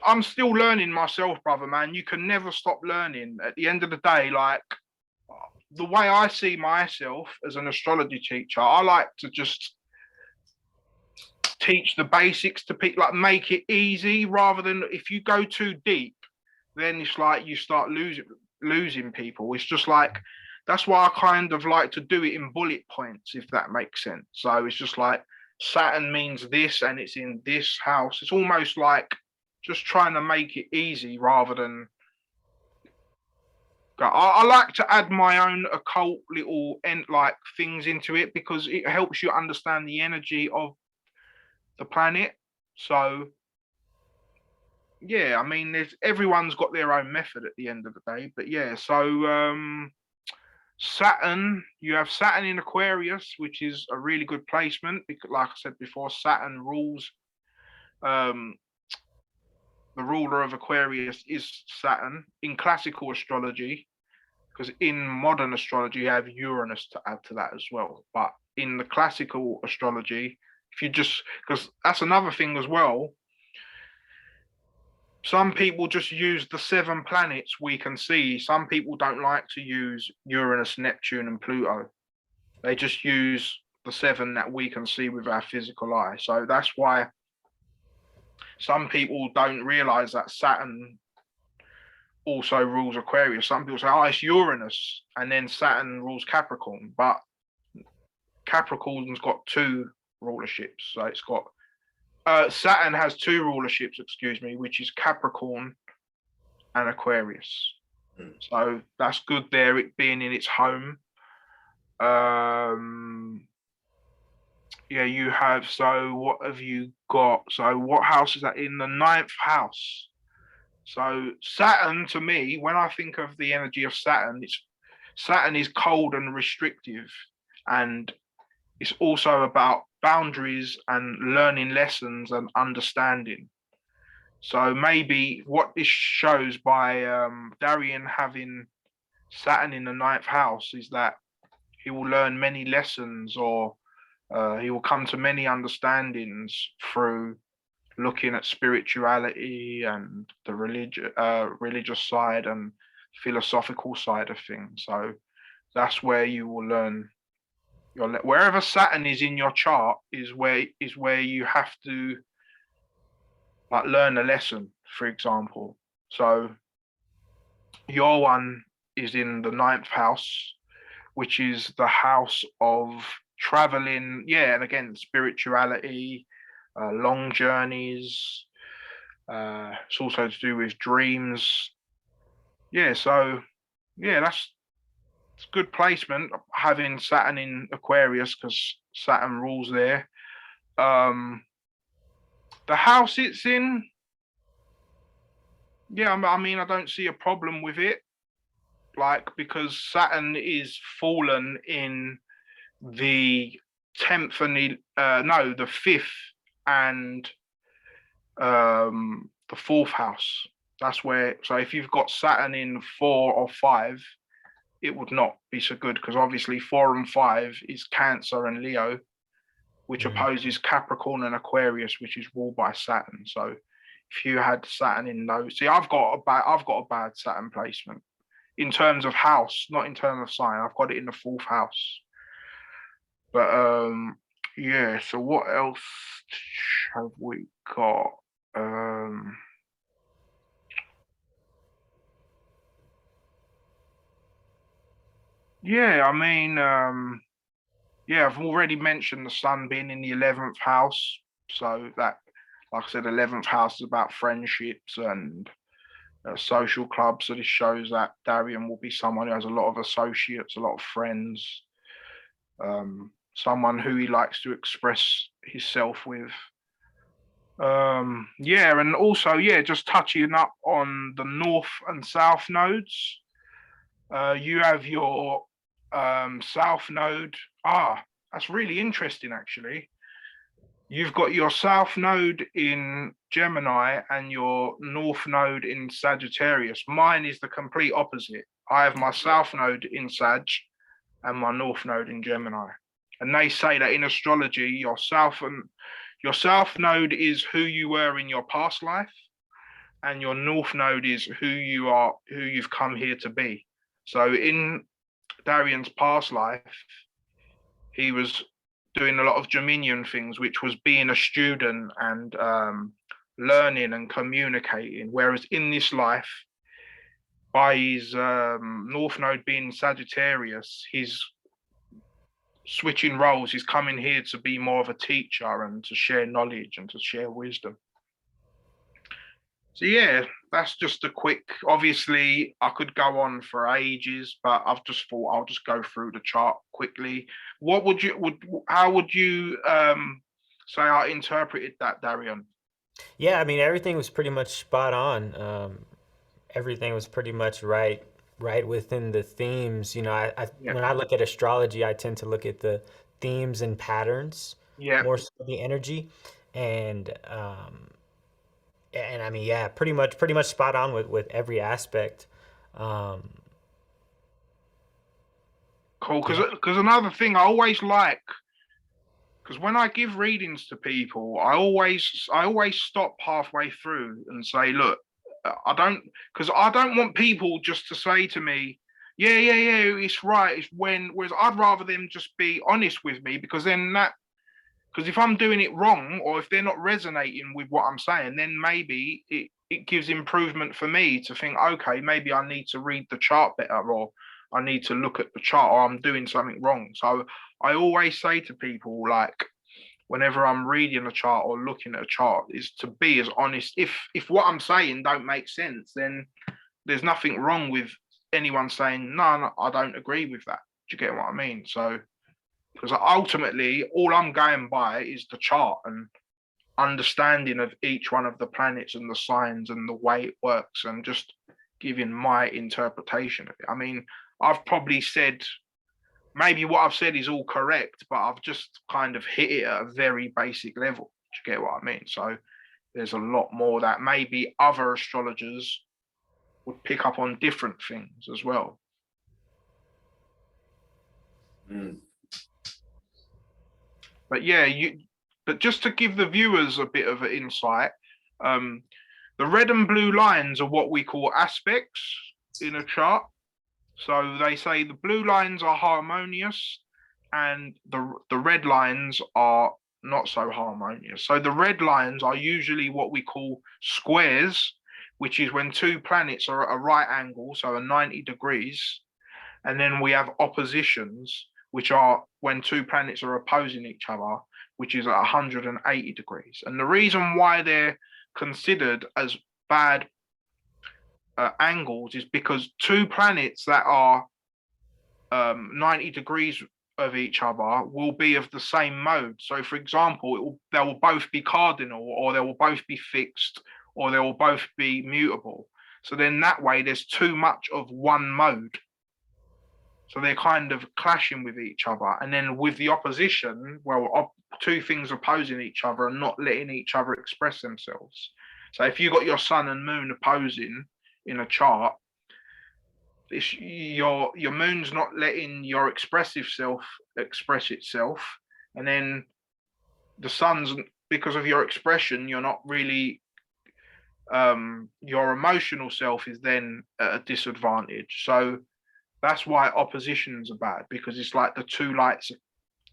I'm still learning myself, brother, man. You can never stop learning. At the end of the day, like the way I see myself as an astrology teacher, I like to just teach the basics to people, like make it easy rather than if you go too deep, then it's like you start losing people. It's just like that's why I kind of like to do it in bullet points, if that makes sense. So it's just like Saturn means this and it's in this house. It's almost like just trying to make it easy rather than. I like to add my own occult little like things into it because it helps you understand the energy of the planet. So yeah, I mean, everyone's got their own method at the end of the day. But yeah, so Saturn, you have Saturn in Aquarius, which is a really good placement because, like I said before, Saturn rules. The ruler of Aquarius is Saturn in classical astrology, because in modern astrology you have Uranus to add to that as well. But in the classical astrology, if you just, because that's another thing as well, some people just use the 7 planets we can see. Some people don't like to use Uranus, Neptune, and Pluto. They just use the 7 that we can see with our physical eye. So that's why some people don't realize that Saturn also rules Aquarius. Some people say, oh, it's Uranus, and then Saturn rules Capricorn. But Capricorn's got 2 rulerships. So it's got Saturn has 2 rulerships, excuse me, which is Capricorn and Aquarius. So that's good there, it being in its home. Yeah, you have, so what have you got? So what house is that in? The 9th house. So Saturn, to me, when I think of the energy of Saturn, Saturn is cold and restrictive, and it's also about boundaries and learning lessons and understanding. So maybe what this shows by Darian having Saturn in the 9th house is that he will learn many lessons, or he will come to many understandings through looking at spirituality and the religious side and philosophical side of things. So that's where you will learn. Wherever Saturn is in your chart is where you have to like learn a lesson, for example. So your one is in the 9th house, which is the house of traveling, yeah, and again, spirituality, long journeys. It's also to do with dreams. Yeah, so yeah, it's good placement having Saturn in Aquarius because Saturn rules there. The house it's in, yeah, I mean, I don't see a problem with it, like because Saturn is fallen in the 10th and the 5th and the 4th house. That's where, so if you've got Saturn in 4 or 5, it would not be so good because obviously 4 and 5 is Cancer and Leo, which opposes Capricorn and Aquarius, which is ruled by Saturn. So if you had Saturn in those, see, I've got a bad Saturn placement in terms of house, not in terms of sign. I've got it in the 4th house. But yeah, so what else have we got? Yeah, I mean, Yeah, I've already mentioned the sun being in the 11th house. So that, like I said, 11th house is about friendships and social clubs. So this shows that Darian will be someone who has a lot of associates, a lot of friends, someone who he likes to express himself with. Yeah, and also, yeah, just touching up on the north and south nodes. You have your south node. That's really interesting, actually. You've got your south node in Gemini and your north node in Sagittarius. Mine is the complete opposite. I have my south node in Sag and my north node in Gemini. And they say that in astrology, your south node is who you were in your past life, and your north node is who you are, who you've come here to be. So in Darian's past life, he was doing a lot of Dominion things, which was being a student and learning and communicating. Whereas in this life, by his north node being Sagittarius, he's switching roles. He's coming here to be more of a teacher and to share knowledge and to share wisdom. So yeah, that's just a quick. Obviously, I could go on for ages, but I've just thought I'll just go through the chart quickly. How would you say I interpreted that, Darian? Yeah, I mean, everything was pretty much spot on. Everything was pretty much right within the themes. You know, Yeah. when I look at astrology, I tend to look at the themes and patterns Yeah. more so the energy, and I mean, yeah, pretty much spot on with every aspect. Um, Cool. Because another thing I always like, because when I give readings to people, I always stop halfway through and say, look, because I don't want people just to say to me, yeah, it's right. Whereas I'd rather them just be honest with me, because if I'm doing it wrong or if they're not resonating with what I'm saying, then maybe it gives improvement for me to think, okay, maybe I need to read the chart better, or I need to look at the chart, or I'm doing something wrong. So I always say to people, like, whenever I'm reading a chart or looking at a chart, is to be as honest. If what I'm saying don't make sense, then there's nothing wrong with anyone saying, no, I don't agree with that. Do you get what I mean? So, because ultimately all I'm going by is the chart and understanding of each one of the planets and the signs and the way it works, and just giving my interpretation of it. I mean, I've probably said, maybe what I've said is all correct, but I've just kind of hit it at a very basic level. Do you get what I mean? So there's a lot more that maybe other astrologers would pick up on different things as well. But yeah, but just to give the viewers a bit of an insight, the red and blue lines are what we call aspects in a chart. So they say the blue lines are harmonious and the red lines are not so harmonious. So the red lines are usually what we call squares, which is when two planets are at a right angle, so a 90 degrees. And then we have oppositions, which are when two planets are opposing each other, which is at 180 degrees. And the reason why they're considered as bad angles is because two planets that are 90 degrees of each other will be of the same mode. So, for example, they will both be cardinal, or they will both be fixed, or they will both be mutable. So then that way there's too much of one mode. So they're kind of clashing with each other. And then with the opposition, well, two things opposing each other and not letting each other express themselves. So if you've got your sun and moon opposing in a chart, your moon's not letting your expressive self express itself. And then the sun's, because of your expression, you're not really, your emotional self is then at a disadvantage. So that's why oppositions are bad, because it's like the two lights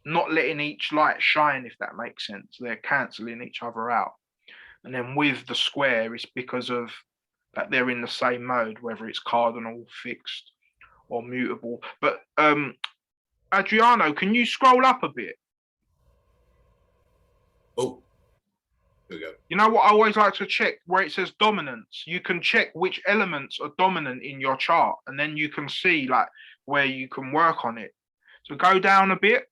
not letting each light shine, if that makes sense. They're cancelling each other out. And then with the square, it's because of that they're in the same mode, whether it's cardinal, fixed, or mutable. But Adriano, can you scroll up a bit? Oh, here we go. You know what I always like to check where it says dominance. You can check which elements are dominant in your chart, and then you can see like where you can work on it. So go down a bit.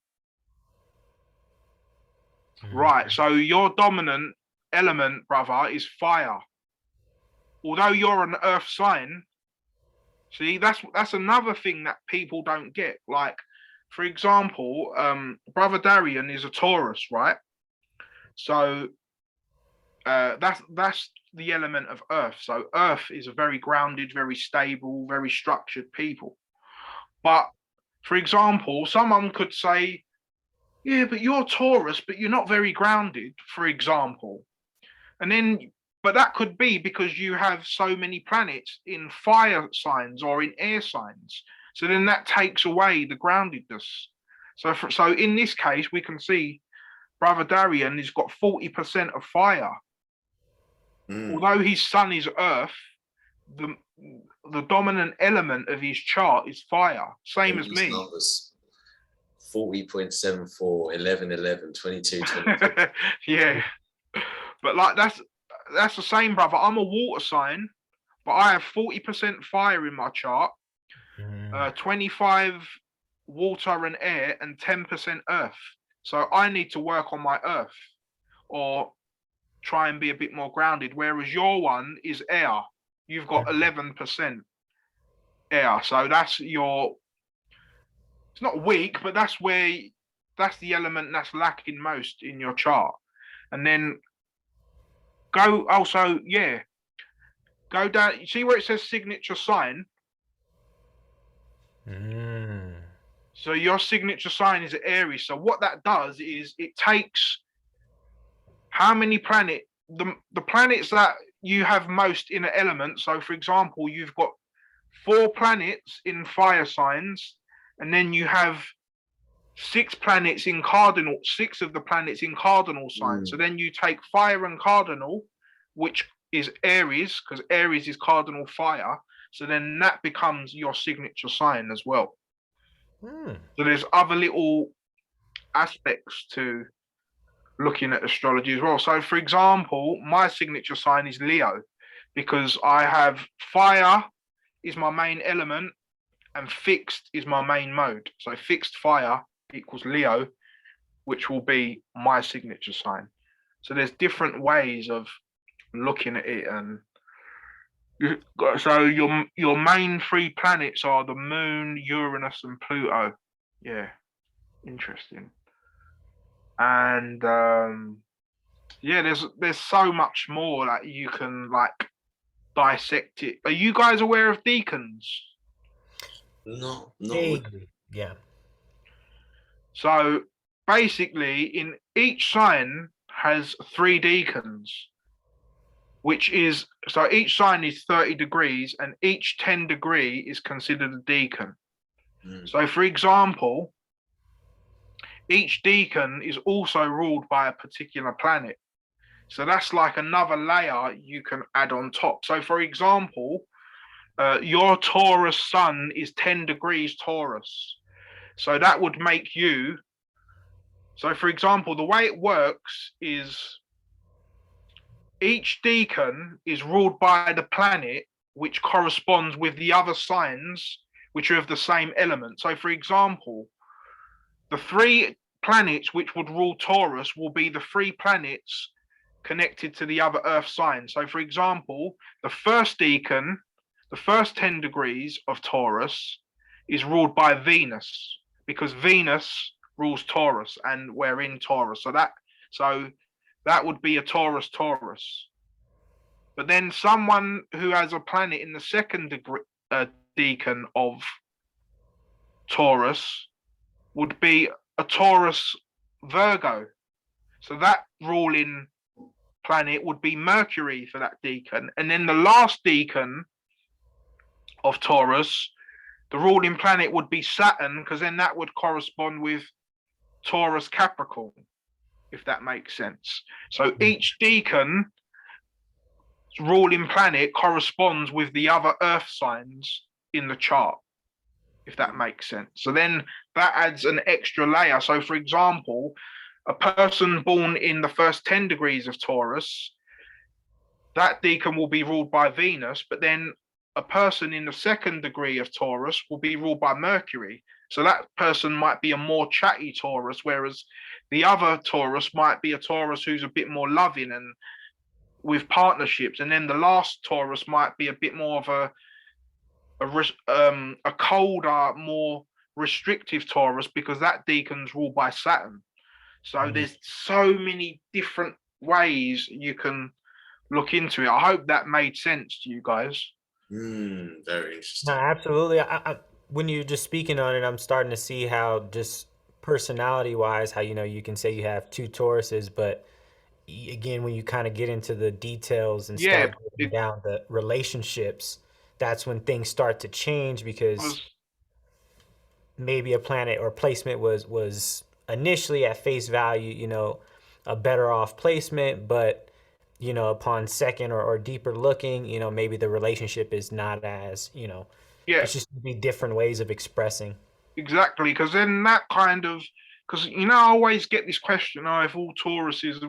Right. So your dominant element, brother, is fire. Although you're an earth sign, see, that's another thing that people don't get. Like, for example, brother Darian is a Taurus, right? So that's the element of earth. So earth is a very grounded, very stable, very structured people. But for example, someone could say, yeah, but you're Taurus, but you're not very grounded, for example. And then, but that could be because you have so many planets in fire signs or in air signs. So then that takes away the groundedness. So in this case, we can see brother Darian has got 40% of fire. Although his sun is earth, the dominant element of his chart is fire. Same as me. Numbers. 40.74, 11, 11, 22, 22. Yeah. But like that's the same, brother. I'm a water sign, but I have 40% fire in my chart, 25 water and air, and 10% earth. So I need to work on my earth or try and be a bit more grounded. Whereas your one is air. You've got 11% air. So that's your, it's not weak, but that's the element that's lacking most in your chart. And then go also, go down. You see where it says signature sign? So your signature sign is Aries. So what that does is it takes how many planets, the planets that you have most in an element. So for example, you've got 4 planets in fire signs, and then you have 6 planets in cardinal, 6 of the planets in cardinal signs. So then you take fire and cardinal, which is Aries, because Aries is cardinal fire. So then that becomes your signature sign as well. So there's other little aspects to looking at astrology as well. So for example, my signature sign is Leo, because I have fire is my main element and fixed is my main mode. So fixed fire equals Leo, which will be my signature sign. So there's different ways of looking at it. And so your main 3 planets are the moon, Uranus, and Pluto. Yeah, interesting. And there's so much more that you can like dissect it. Are you guys aware of deacons? No, yeah. So basically, in each sign has 3 deacons, which is, so each sign is 30 degrees, and each 10 degree is considered a decan. So for example, each decan is also ruled by a particular planet. So that's like another layer you can add on top. So for example, your Taurus sun is 10 degrees Taurus. So that would make you, so for example, the way it works is each decan is ruled by the planet which corresponds with the other signs which are of the same element. So for example, the 3 planets which would rule Taurus will be the 3 planets connected to the other earth signs. So for example, the first decan, the first 10 degrees of Taurus is ruled by Venus, because Venus rules Taurus and we're in Taurus. So that would be a Taurus. But then someone who has a planet in the second degree, decan of Taurus would be a Taurus Virgo. So that ruling planet would be Mercury for that decan. And then the last decan of Taurus, the ruling planet would be Saturn, because then that would correspond with Taurus Capricorn, if that makes sense. So each decan ruling planet corresponds with the other earth signs in the chart. if that makes sense. So then that adds an extra layer. So for example, a person born in the first 10 degrees of Taurus, that decan will be ruled by Venus, but then a person in the second degree of Taurus will be ruled by Mercury. So that person might be a more chatty Taurus, whereas the other Taurus might be a Taurus who's a bit more loving and with partnerships. And then the last Taurus might be a bit more of a colder, more restrictive Taurus, because that decan's ruled by Saturn. So there's so many different ways you can look into it. I hope that made sense to you guys. Very interesting. No, absolutely. When you're just speaking on it, I'm starting to see how just personality wise, how, you know, you can say you have two Tauruses, but again, when you kind of get into the details and Yeah, start getting down the relationships, that's when things start to change, because maybe a planet or placement was initially at face value, you know, a better off placement, but you know, upon second or deeper looking, you know, maybe the relationship is not as, you know, yeah, it's just be different ways of expressing. exactly. Because then that kind of, because you know, I always get this question: oh, if all Tauruses,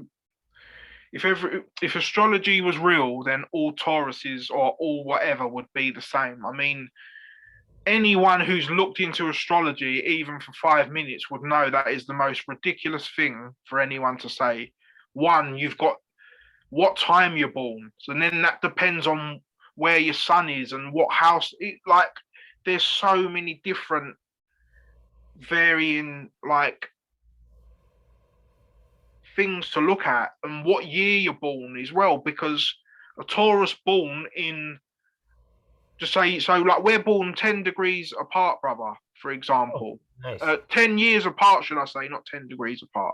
if astrology was real, then all Tauruses or all whatever would be the same. I mean, anyone who's looked into astrology, even for 5 minutes, would know that is the most ridiculous thing for anyone to say. One, you've got what time you're born, so then that depends on where your sun is and what house. Like, there's so many different varying like things to look at, and what year you're born as well, because a Taurus born in, just say, so like we're born 10 degrees apart, brother, for example. Nice. 10 years apart, should I say, not 10 degrees apart.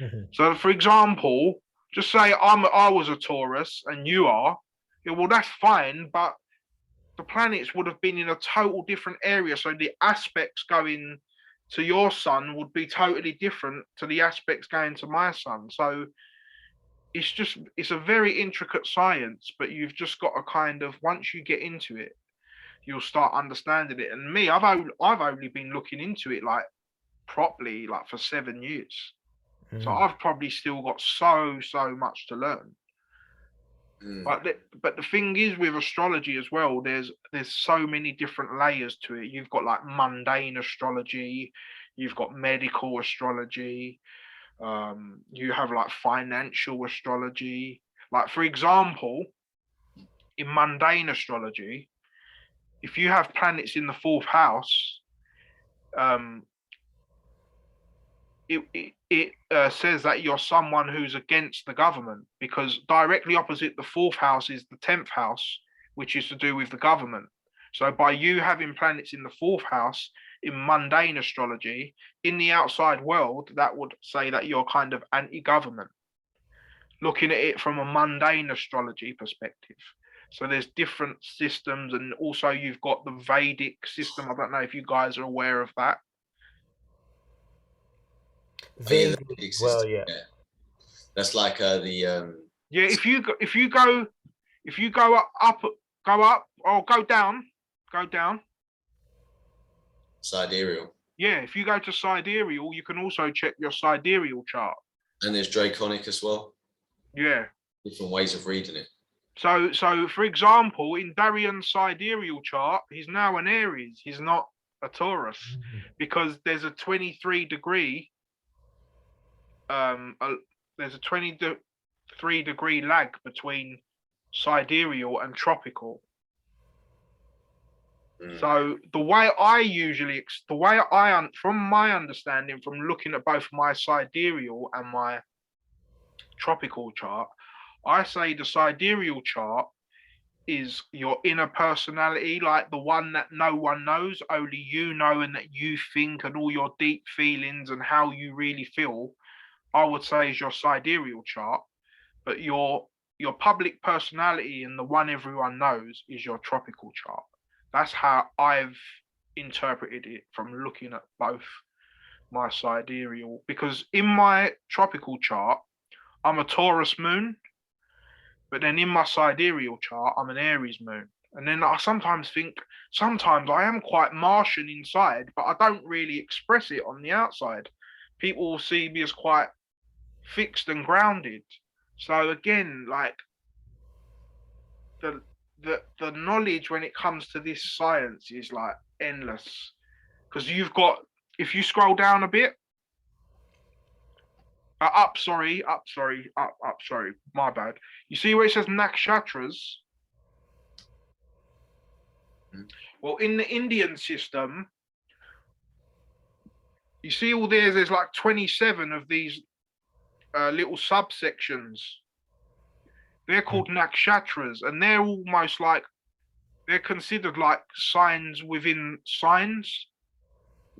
Mhm. So for example, just say I was a Taurus and you are, yeah, well, that's fine, but the planets would have been in a total different area, so the aspects going to your sun would be totally different to the aspects going to my sun. So it's a very intricate science, but you've just got to kind of, once you get into it, you'll start understanding it. And me, I've only been looking into it like properly like for 7 years. So I've probably still got so much to learn. But the thing is with astrology as well, there's so many different layers to it. You've got like mundane astrology, you've got medical astrology, you have like financial astrology. Like for example, in mundane astrology, if you have planets in the fourth house, it says that you're someone who's against the government, because directly opposite the fourth house is the 10th house, which is to do with the government. So by you having planets in the fourth house in mundane astrology, in the outside world, that would say that you're kind of anti-government, looking at it from a mundane astrology perspective. So there's different systems, and also you've got the Vedic system. I don't know if you guys are aware of that. Vaguely, well, yeah. That's like the yeah. If you go up or go down. sidereal. Yeah, if you go to sidereal, you can also check your sidereal chart. And there's draconic as well. Yeah. Different ways of reading it. So for example, in Darian's sidereal chart, he's now an Aries. He's not a Taurus, because there's a 23 degree there's a 23 degree lag between sidereal and tropical. So from my understanding, from looking at both my sidereal and my tropical chart, I say the sidereal chart is your inner personality, like the one that no one knows, only you know, and that you think, and all your deep feelings and how you really feel, I would say is your sidereal chart. But your public personality and the one everyone knows is your tropical chart. That's how I've interpreted it from looking at both my sidereal, because in my tropical chart, I'm a Taurus moon, but then in my sidereal chart, I'm an Aries moon. And then I sometimes think, sometimes I am quite Martian inside, but I don't really express it on the outside. People will see me as quite fixed and grounded. So again, like the knowledge when it comes to this science is like endless. Because you've got, if you scroll down a bit, up, my bad. You see where it says Nakshatras? Well, in the Indian system, you see all there's like 27 of these little subsections. They're called Nakshatras, and they're almost like, they're considered like signs within signs,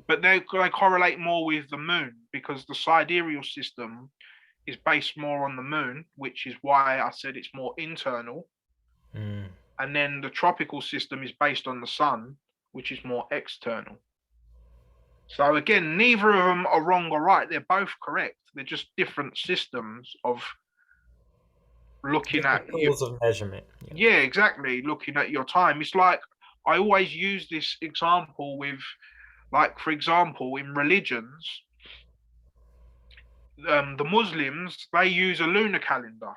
but they correlate more with the moon, because the sidereal system is based more on the moon, which is why I said it's more internal. And then the tropical system is based on the sun, which is more external. So again, neither of them are wrong or right. They're both correct. They're just different systems of looking at tools of measurement. Yeah, exactly. Looking at your time. It's like, I always use this example with, like, for example, in religions, the Muslims, they use a lunar calendar,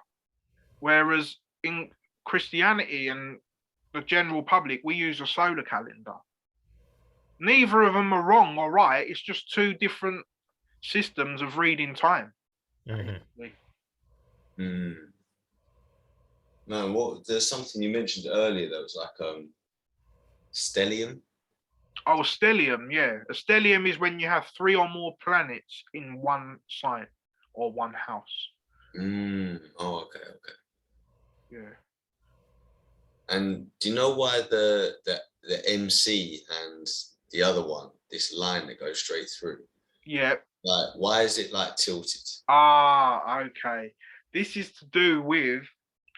whereas in Christianity and the general public, we use a solar calendar. Neither of them are wrong or right. It's just two different systems of reading time. No, there's something you mentioned earlier that was like stellium. Oh, stellium, yeah. A stellium is when you have 3 or more planets in one sign or one house. Oh, okay. Yeah. And do you know why the MC and the other one, this line that goes straight through? Yeah. Like, why is it like tilted? Ah, okay. This is to do with,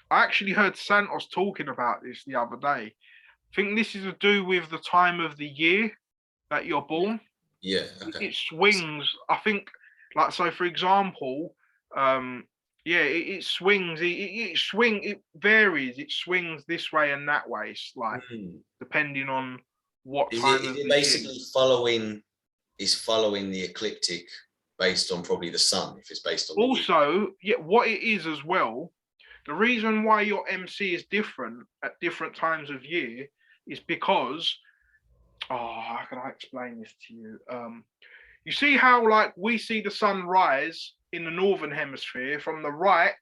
I actually heard Santos talking about this the other day. I think this is to do with the time of the year that you're born. Yeah, okay. It swings, I think, like, so for example, it swings, it varies, it swings this way and that way. It's like, depending on what time is it basically following the ecliptic based on probably the sun, if it's based on also what it is as well. The reason why your MC is different at different times of year is because, how can I explain this to you? You see how, like, we see the sun rise in the northern hemisphere from the right,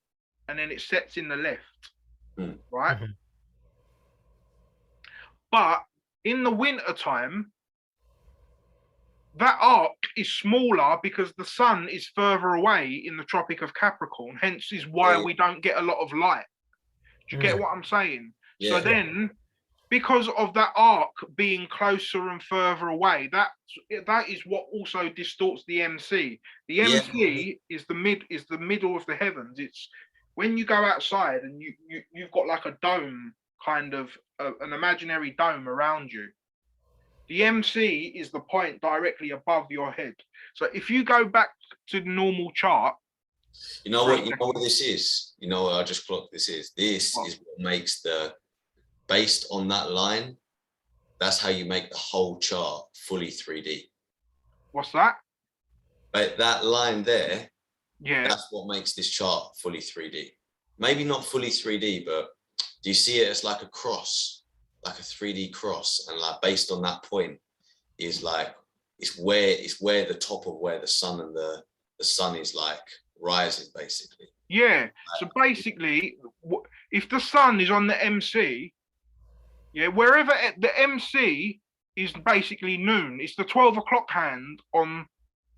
and then it sets in the left, right? But in the winter time, that arc is smaller because the sun is further away in the Tropic of Capricorn. Hence is why we don't get a lot of light. Do you get what I'm saying? Yeah. So then, because of that arc being closer and further away, that is what also distorts the MC. The MC is the middle of the heavens. It's when you go outside and you've got like a dome, kind of an imaginary dome around you. The MC is the point directly above your head. So if you go back to the normal chart, you know what this is? You know what I just clocked this is? This is what makes based on that line, that's how you make the whole chart fully 3D. What's that? But that line there, yeah, that's what makes this chart fully 3D. Maybe not fully 3D, but do you see it as like a cross, like a 3D cross? And like based on that point is like, it's where the top of where the sun and the sun is like rising, basically. Yeah. So basically, if the sun is on the MC, wherever the MC is basically noon. It's the 12 o'clock hand on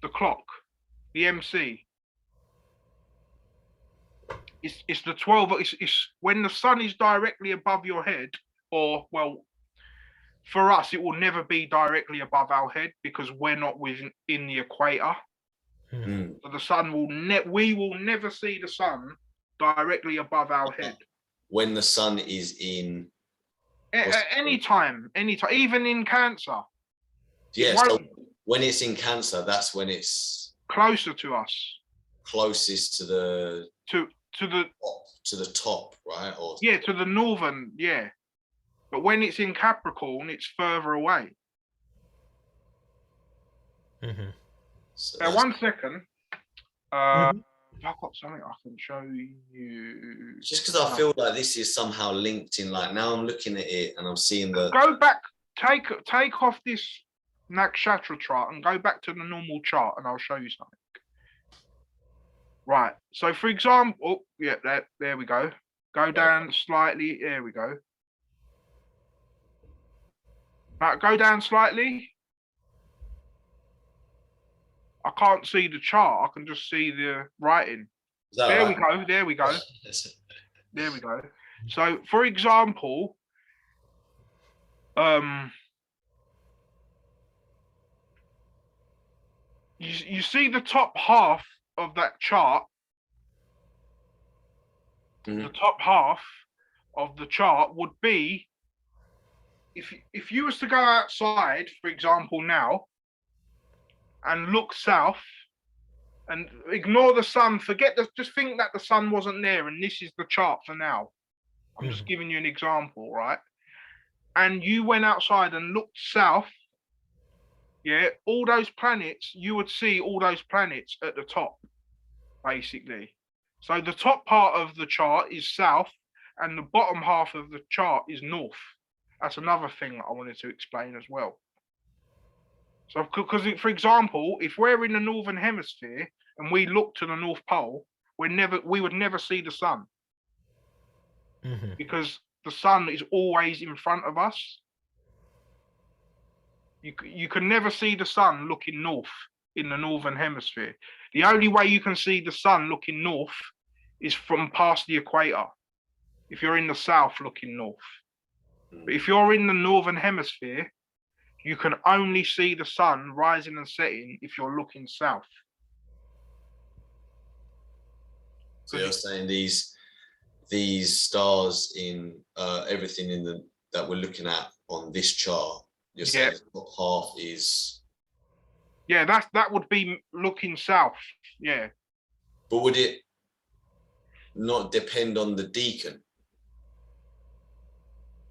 the clock, the MC. It's the 12, it's when the sun is directly above your head, or, well, for us, it will never be directly above our head because we're not in the equator. So the sun we will never see the sun directly above our head. When the sun is in... Any time, even in Cancer. Yeah, so when it's in Cancer, that's when it's closer to us, closest to the to the top, right? Or to the northern, But when it's in Capricorn, it's further away. Mm-hmm. So Now, that's 1 second. Mhm. I've got something I can show you. just because I feel like this is somehow linked in. Like now, I'm looking at it and I'm seeing the. Go back. Take off this Nakshatra chart and go back to the normal chart, and I'll show you something. Right. So, for example, yeah, there we go. Go down slightly. There we go. Right, go down slightly. I can't see the chart. I can just see the writing. Is that There right? we go. There we go. There we go. So, for example, you see the top half of that chart. Mhm. The top half of the chart would be if you was to go outside, for example, now, and look south and ignore the sun, just think that the sun wasn't there, and this is the chart for now. I'm just giving you an example, right? And you went outside and looked south, yeah, all those planets, you would see all those planets at the top, basically. So the top part of the chart is south, and the bottom half of the chart is north. That's another thing that I wanted to explain as well. So, because for example, if we're in the northern hemisphere and we look to the North Pole, we would never see the sun, because the sun is always in front of us. You can never see the sun looking north in the northern hemisphere. The only way you can see the sun looking north is from past the equator, if you're in the south looking north. But if you're in the northern hemisphere, you can only see the sun rising and setting if you're looking south. So you're saying these stars in everything that we're looking at on this chart, you're saying the top half is. Yeah, that would be looking south. Yeah. But would it not depend on the decan?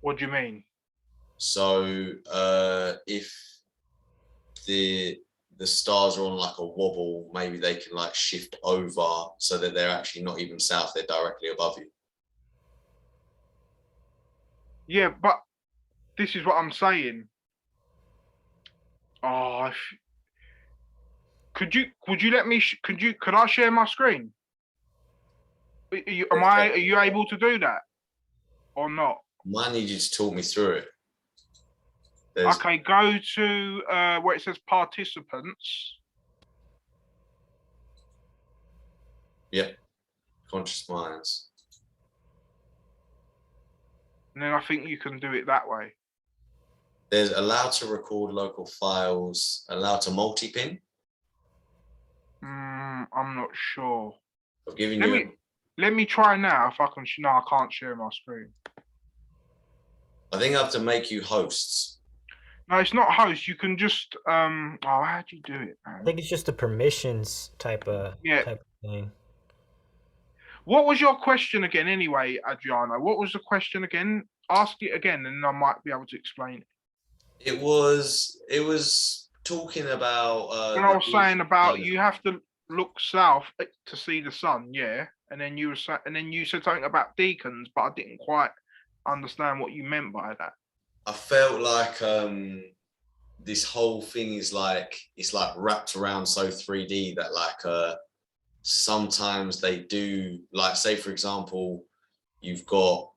What do you mean? So if the stars are on like a wobble, maybe they can like shift over so that they're actually not even south, they're directly above you. Yeah, but this is what I'm saying. Could I share my screen? Are you able to do that or not? I need you to talk me through it. Okay, go to where it says participants. Yep, conscious minds. And then I think you can do it that way. There's allowed to record local files, allowed to multi-pin. I'm not sure. I've given you. Let me try now if I can. No, I can't share my screen. I think I have to make you hosts. No, it's not host. You can just how do you do it, man? I think it's just a permissions type of thing. What was your question again, anyway, Adriano? What was the question again? Ask it again, and I might be able to explain it. It was talking about. When I was saying about you have to look south to see the sun, yeah, and then you said something about deacons, but I didn't quite understand what you meant by that. I felt like this whole thing is like it's like wrapped around so 3D that like sometimes they do, like, say for example, you've got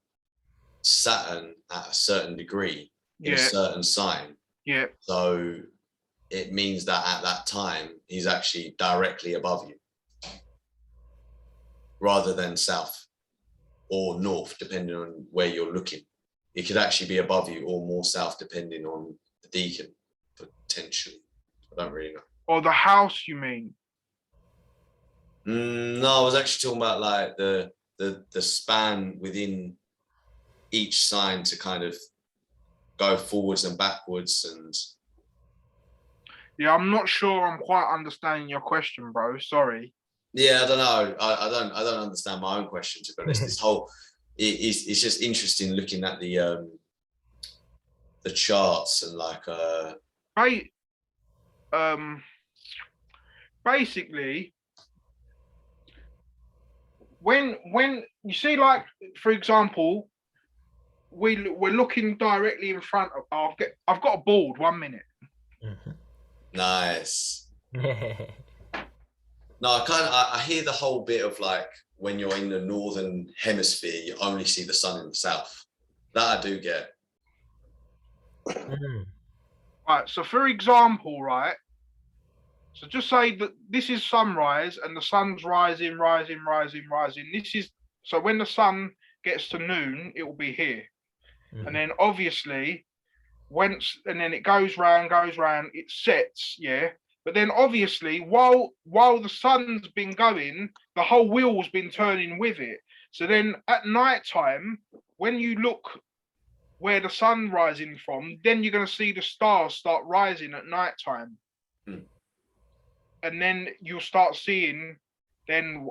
Saturn at a certain degree in a certain sign. Yeah. So it means that at that time he's actually directly above you rather than south or north, depending on where you're looking. It could actually be above you or more south, depending on the decan, potentially. I don't really know. Or the house, you mean? No, I was actually talking about like the span within each sign to kind of go forwards and backwards and. Yeah, I'm not sure I'm quite understanding your question, bro. Sorry. Yeah, I don't know. I don't understand my own question, to be honest. This whole it's just interesting looking at the the charts and like basically, when you see, like, for example, we're looking directly in front of. I've got a board. 1 minute. Nice. No, I hear the whole bit of like when you're in the northern hemisphere, you only see the sun in the south. That I do get. Right. So, for example, right. So just say that this is sunrise and the sun's rising. This is so when the sun gets to noon, it will be here, and then obviously and then it goes round, it sets, yeah. But then obviously while the sun's been going, the whole wheel's been turning with it. So then at night time, when you look where the sun rising from, then you're going to see the stars start rising at night time. And then you'll start seeing then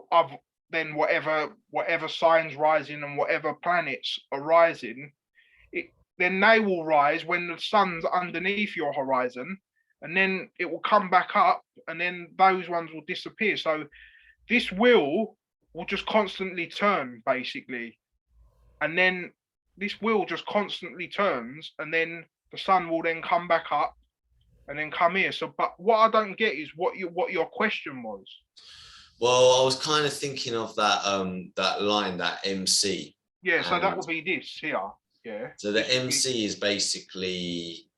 whatever signs rising and whatever planets are rising, then they will rise when the sun's underneath your horizon, and then it will come back up, and then those ones will disappear. So this wheel will just constantly turn, basically, and then this wheel just constantly turns, and then the sun will then come back up and then come here. So, but what I don't get is what your question was. Well, I was kind of thinking of that that line, that MC. Yeah, so that will be this here. Yeah. So the MC is basically.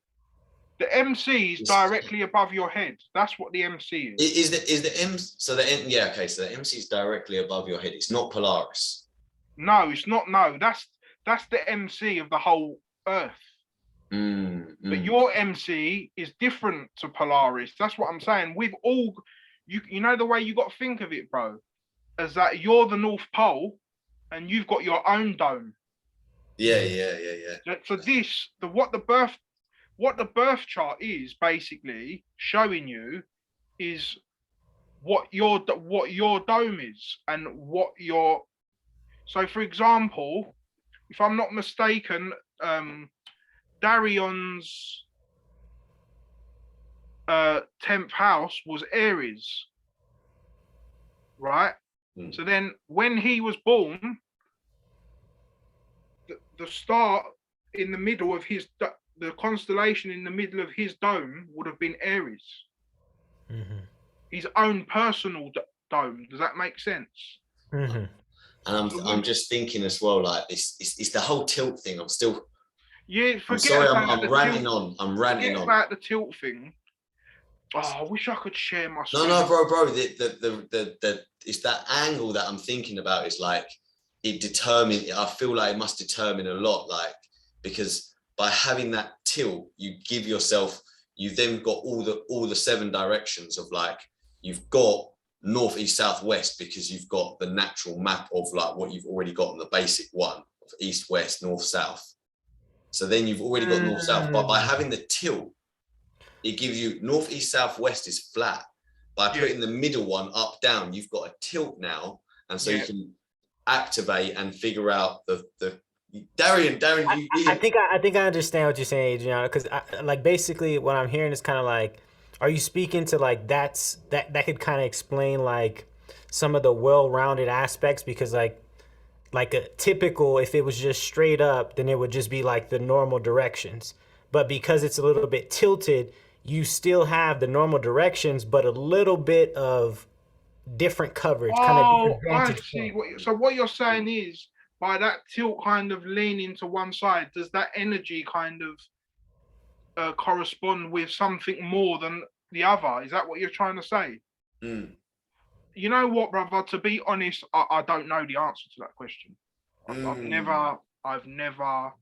The MC is directly above your head. That's what the MC is. Is the M? So the M? Yeah. Okay. So the MC is directly above your head. It's not Polaris. No, it's not. No, that's the MC of the whole Earth. But your MC is different to Polaris. That's what I'm saying. We've all, you know, the way you got to think of it, bro, is that you're the North Pole, and you've got your own dome. Yeah. So this, what the birth chart is basically showing you is what your dome is and what your. So, for example, if I'm not mistaken, Darion's 10th house was Aries, right? So then when he was born, the star in the middle of the constellation in the middle of his dome would have been Aries. His own personal dome. Does that make sense? And I'm just thinking as well, like it's the whole tilt thing. I'm still. Yeah, I'm sorry, I'm ranting on. I'm ranting on about the tilt thing. Oh, I wish I could share my screen. No, bro. The it's that angle that I'm thinking about. Is like it determines. I feel like it must determine a lot, like because by having that tilt, you give yourself. You've then got all the 7 directions of like you've got north, east, south, west because you've got the natural map of like what you've already got in the basic one of east, west, north, south. So then you've already got north, south, but by having the tilt, it gives you north, east, south, west is flat. By putting the middle one up, down, you've got a tilt now. And so you can activate and figure out the Darian, I think I understand what you're saying, Adriana, because like basically what I'm hearing is kind of like, are you speaking to like that could kind of explain like some of the well-rounded aspects, because like a typical, if it was just straight up, then it would just be like the normal directions. But because it's a little bit tilted, you still have the normal directions, but a little bit of different coverage. I see. So what you're saying is, by that tilt kind of leaning to one side, does that energy kind of correspond with something more than the other? Is that what you're trying to say? You know what, brother? To be honest, I don't know the answer to that question. I've never.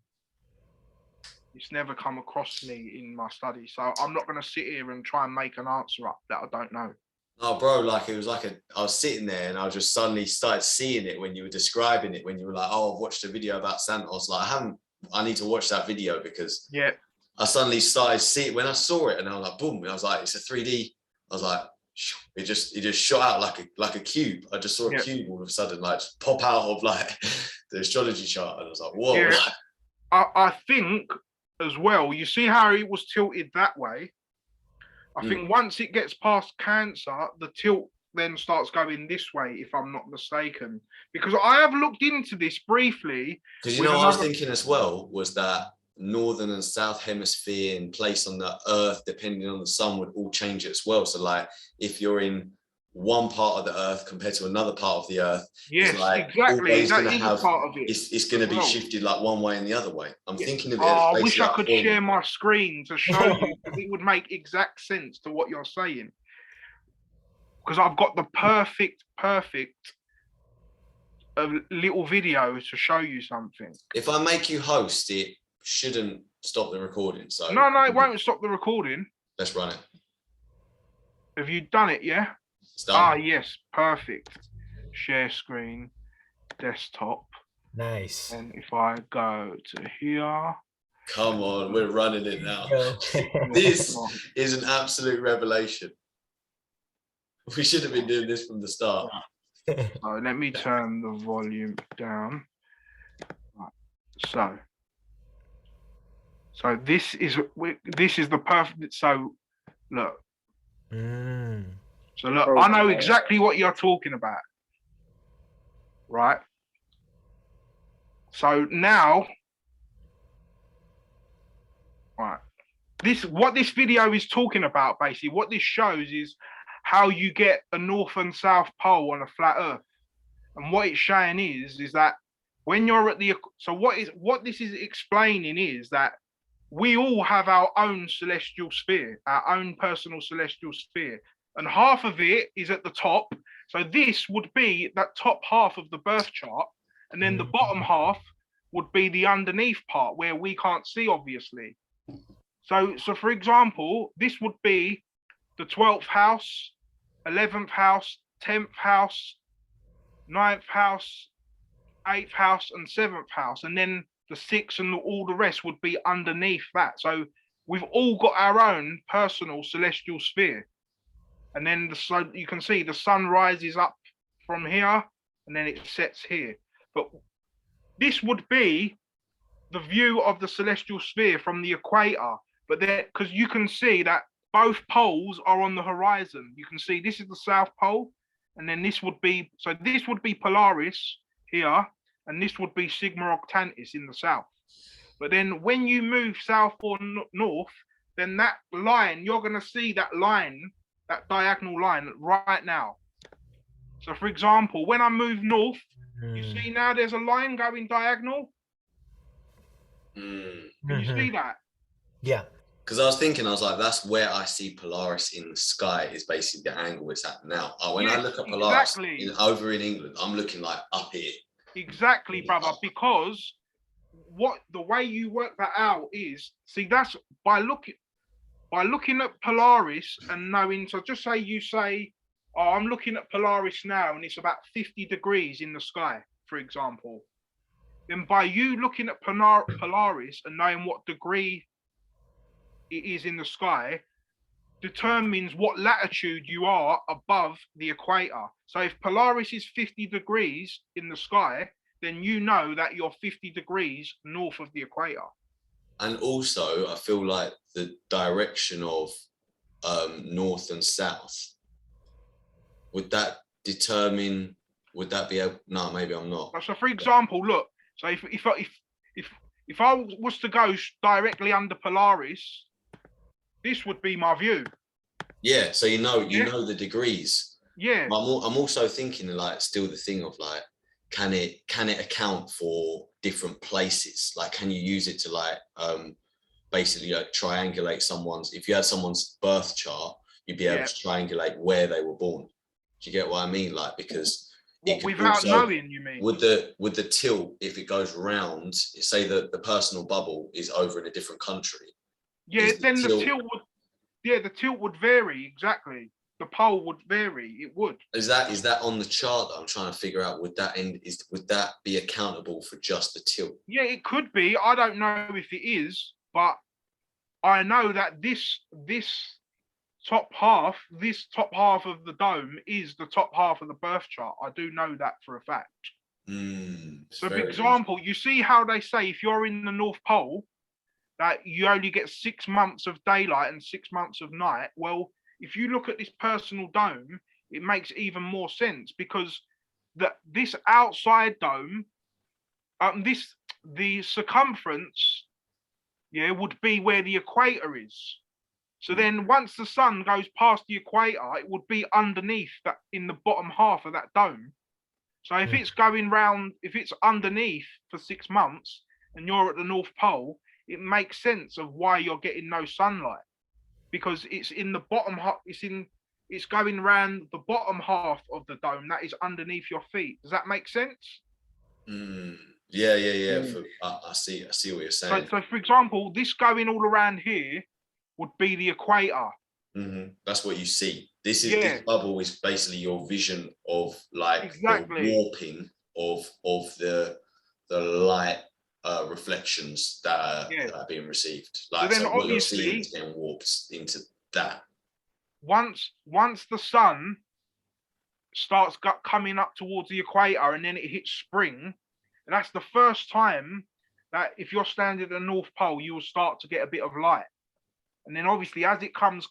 It's never come across me in my study, so I'm not going to sit here and try and make an answer up that I don't know. No, bro, like it was like I was sitting there and I just suddenly started seeing it when you were describing it, when you were like, oh, I've watched a video about Santos. Like I need to watch that video because I suddenly started seeing when I saw it and I was like, boom, and I was like, it's a 3D. I was like, it just shot out like a cube. I just saw a cube all of a sudden, like just pop out of like the astrology chart. And I was like, whoa. Yeah. I think as well, you see how it was tilted that way. I think once it gets past Cancer, the tilt then starts going this way, if I'm not mistaken. Because I have looked into this briefly. Because you know what I was thinking as well was that northern and south hemisphere in place on the earth, depending on the sun, would all change as well. So like if you're in one part of the earth compared to another part of the earth, yes, like exactly, that is have, part of it. It's going to be shifted like one way and the other way. I'm thinking of it. I wish I could share my screen to show you, because it would make exact sense to what you're saying. Because I've got the perfect little video to show you something. If I make you host, it shouldn't stop the recording. So no, it won't stop the recording. Let's run it. Have you done it? Yeah. It's done. Yes, perfect. Share screen, desktop. Nice. And if I go to here. Come on, we're running it now. This is an absolute revelation. We should have been doing this from the start. So let me turn the volume down. Right. So this is the perfect. So look. So look, I know exactly what you're talking about, right? So now, right, what this video is talking about, basically, what this shows is how you get a north and south pole on a flat Earth, and what it's showing is that when you're at the what this is explaining is that we all have our own celestial sphere, our own personal celestial sphere, and half of it is at the top. So this would be that top half of the birth chart, and then the bottom half would be the underneath part where we can't see, obviously. So for example, this would be the 12th house, 11th house, 10th house, 9th house, 8th house, and 7th house. And then the 6th and all the rest would be underneath that. So we've all got our own personal celestial sphere. And then so you can see the sun rises up from here and then it sets here. But this would be the view of the celestial sphere from the equator. But there, because you can see that both poles are on the horizon. You can see this is the South Pole, and then this would be Polaris here, and this would be Sigma Octantis in the south. But then when you move south or north, then that line, you're going to see that line, that diagonal line right now. So for example, when I move north, you see now there's a line going diagonal. Can you see that? Yeah. Because I was like, that's where I see Polaris in the sky, is basically the angle it's at now. When I look at Polaris over in England, I'm looking like up here. Exactly, brother, because the way you work that out is, see, that's by looking at Polaris and knowing, so just say you say, oh, I'm looking at Polaris now and it's about 50 degrees in the sky, for example. Then by you looking at Polaris and knowing what degree it is in the sky, determines what latitude you are above the equator. So if Polaris is 50 degrees in the sky, then you know that you're 50 degrees north of the equator. And also, I feel like the direction of north and south, would that be no, maybe I'm not. So for example, look, so if I was to go directly under Polaris, this would be my view. Yeah, so you know the degrees. Yeah. I'm also thinking like still the thing of like, can it account for different places? Like, can you use it to like basically like triangulate if you had someone's birth chart, you'd be able to triangulate where they were born. Do you get what I mean? Like, because without knowing, you mean? With the tilt, if it goes round, say that the personal bubble is over in a different country. Yeah, then the tilt would vary, exactly. The pole would vary, it would. Is that on the chart that I'm trying to figure out? Would that be accountable for just the tilt? Yeah, it could be. I don't know if it is, but I know that this top half of the dome is the top half of the birth chart. I do know that for a fact. So for example, you see how they say if you're in the North Pole, that you only get 6 months of daylight and 6 months of night. Well, if you look at this personal dome, it makes even more sense, because this outside dome, the circumference, yeah, would be where the equator is. So then once the sun goes past the equator, it would be underneath that, in the bottom half of that dome. So if it's going round, if it's underneath for 6 months and you're at the North Pole, it makes sense of why you're getting no sunlight, because it's in the bottom half. It's going around the bottom half of the dome that is underneath your feet. Does that make sense? Yeah. I see what you're saying. So for example, this going all around here would be the equator. That's what you see. This bubble is basically your vision of like the warping of the light reflections that are being received. Like, so what you're seeing is getting warped into that. Once the sun starts coming up towards the equator and then it hits spring, and that's the first time that if you're standing at the North Pole, you will start to get a bit of light. And then obviously as it comes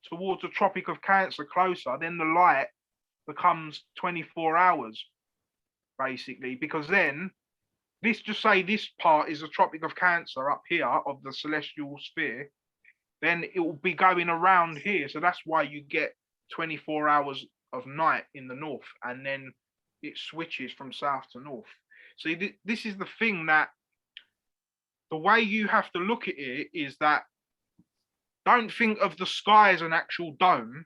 towards the Tropic of Cancer closer, then the light becomes 24 hours, basically, because then this part is the Tropic of Cancer up here of the celestial sphere, then it will be going around here. So that's why you get 24 hours of night in the north, and then it switches from south to north. So this is the thing, that the way you have to look at it is that don't think of the sky as an actual dome.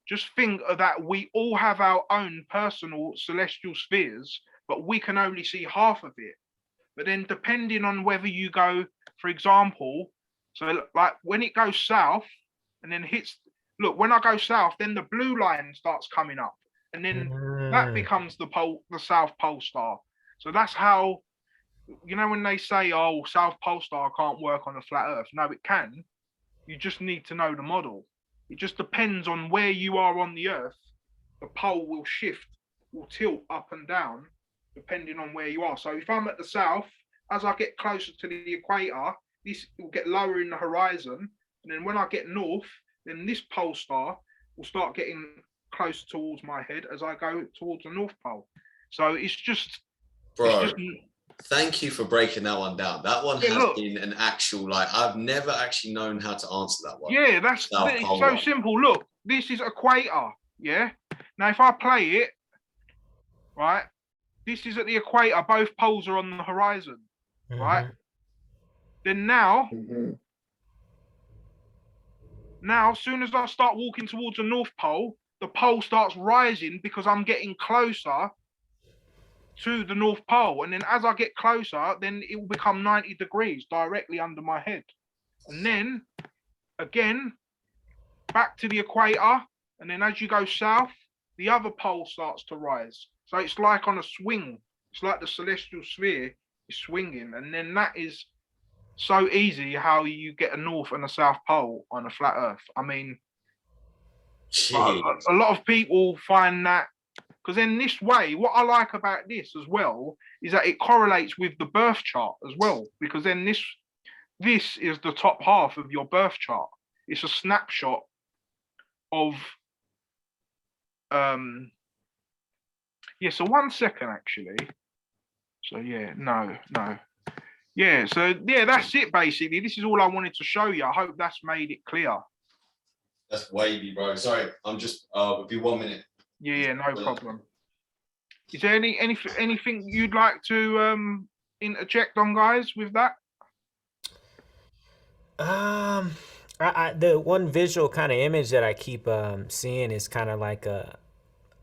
Just think of that we all have our own personal celestial spheres, but we can only see half of it. But then depending on whether you go, for example, so like when it goes south and then hits, look, when I go south, then the blue line starts coming up, and then that becomes the South Pole star. So that's how, you know, when they say, oh, South Pole star can't work on a flat Earth. No, it can. You just need to know the model. It just depends on where you are on the Earth. The pole will shift, will tilt up and down, depending on where you are. So if I'm at the south, as I get closer to the equator, this will get lower in the horizon. And then when I get north, then this pole star will start getting closer towards my head as I go towards the North Pole. So it's just... Bro, thank you for breaking that one down. That one has been an actual, like, I've never actually known how to answer that one. Yeah, it's so simple. Look, this is equator, yeah? Now, if I play it, right, this is at the equator, both poles are on the horizon, right? Then now, as soon as I start walking towards the North Pole, the pole starts rising because I'm getting closer to the North Pole. And then as I get closer, then it will become 90 degrees directly under my head. And then, again, back to the equator. And then as you go south, the other pole starts to rise. So it's like on a swing. It's like the celestial sphere is swinging. And then that is so easy how you get a North and a South Pole on a flat Earth. I mean, a lot of people find that, because in this way, what I like about this as well is that it correlates with the birth chart as well, because then this is the top half of your birth chart. It's a snapshot of, so 1 second actually. So that's it basically. This is all I wanted to show you. I hope that's made it clear. That's wavy, bro. Sorry, I'm just, it'll be 1 minute. Yeah, no problem. Is there anything you'd like to interject on, guys, with that? The one visual kind of image that I keep seeing is kind of like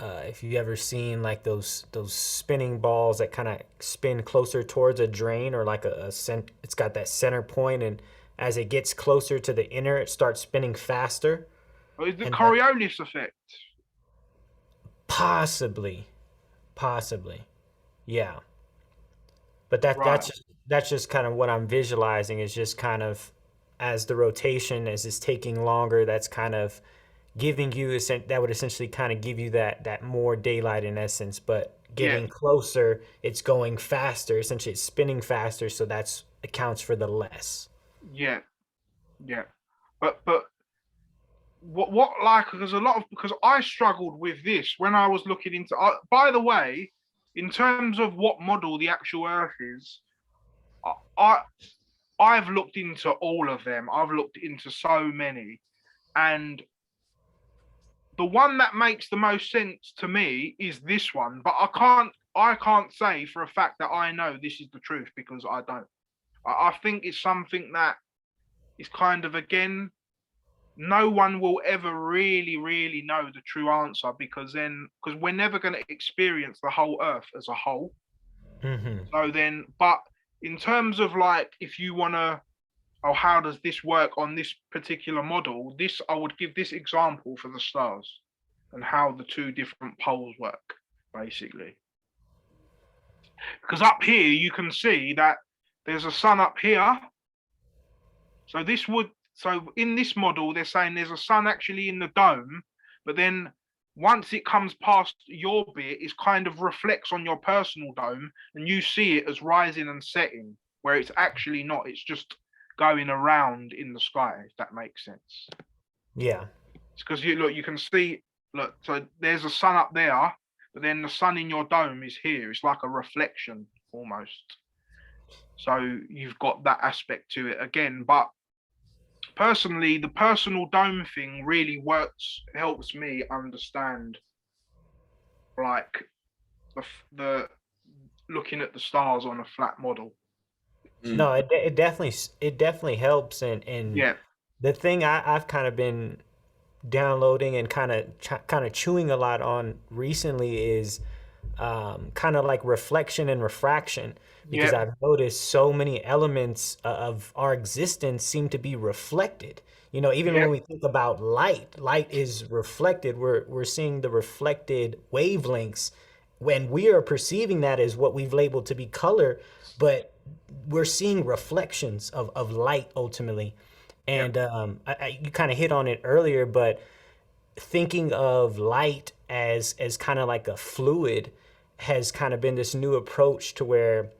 if you ever seen like those spinning balls that kind of spin closer towards a drain, or like it's got that center point, and as it gets closer to the inner, it starts spinning faster. Or is the Coriolis effect? Possibly, yeah. But that's just kind of what I'm visualizing, is just kind of as the rotation is taking longer, that's kind of giving you that would essentially kind of give you that more daylight in essence. But getting closer, it's going faster. Essentially, it's spinning faster, so that's accounts for the less. Yeah, yeah. But what like because I struggled with this when I was looking into. By the way, in terms of what model the actual Earth is, I I've looked into all of them. I've looked into so many, and the one that makes the most sense to me is this one. But I can't say for a fact that I know this is the truth because I don't. I think it's something that is kind of, again, no one will ever really know the true answer because we're never going to experience the whole Earth as a whole. Mm-hmm. So then, but in terms of like, if you want to, oh, how does this work on this particular model? I would give this example for the stars and how the two different poles work, basically. Because up here, you can see that there's a sun up here. So in this model, they're saying there's a sun actually in the dome, but then once it comes past your bit, it kind of reflects on your personal dome, and you see it as rising and setting, where it's actually not. It's just going around in the sky, if that makes sense. Yeah. It's because you can see, so there's a sun up there, but then the sun in your dome is here. It's like a reflection almost. So you've got that aspect to it again, but personally, the personal dome thing really helps me understand, like, the looking at the stars on a flat model. No, it definitely helps, and Yeah, the thing I've kind of been downloading and kind of chewing a lot on recently is kind of like reflection and refraction, because yeah, I've noticed so many elements of our existence seem to be reflected. You know, even yeah, when we think about light is reflected. We're seeing the reflected wavelengths when we are perceiving that as what we've labeled to be color, but we're seeing reflections of light ultimately. yeah, And you kind of hit on it earlier, but thinking of light as kind of like a fluid has kind of been this new approach to where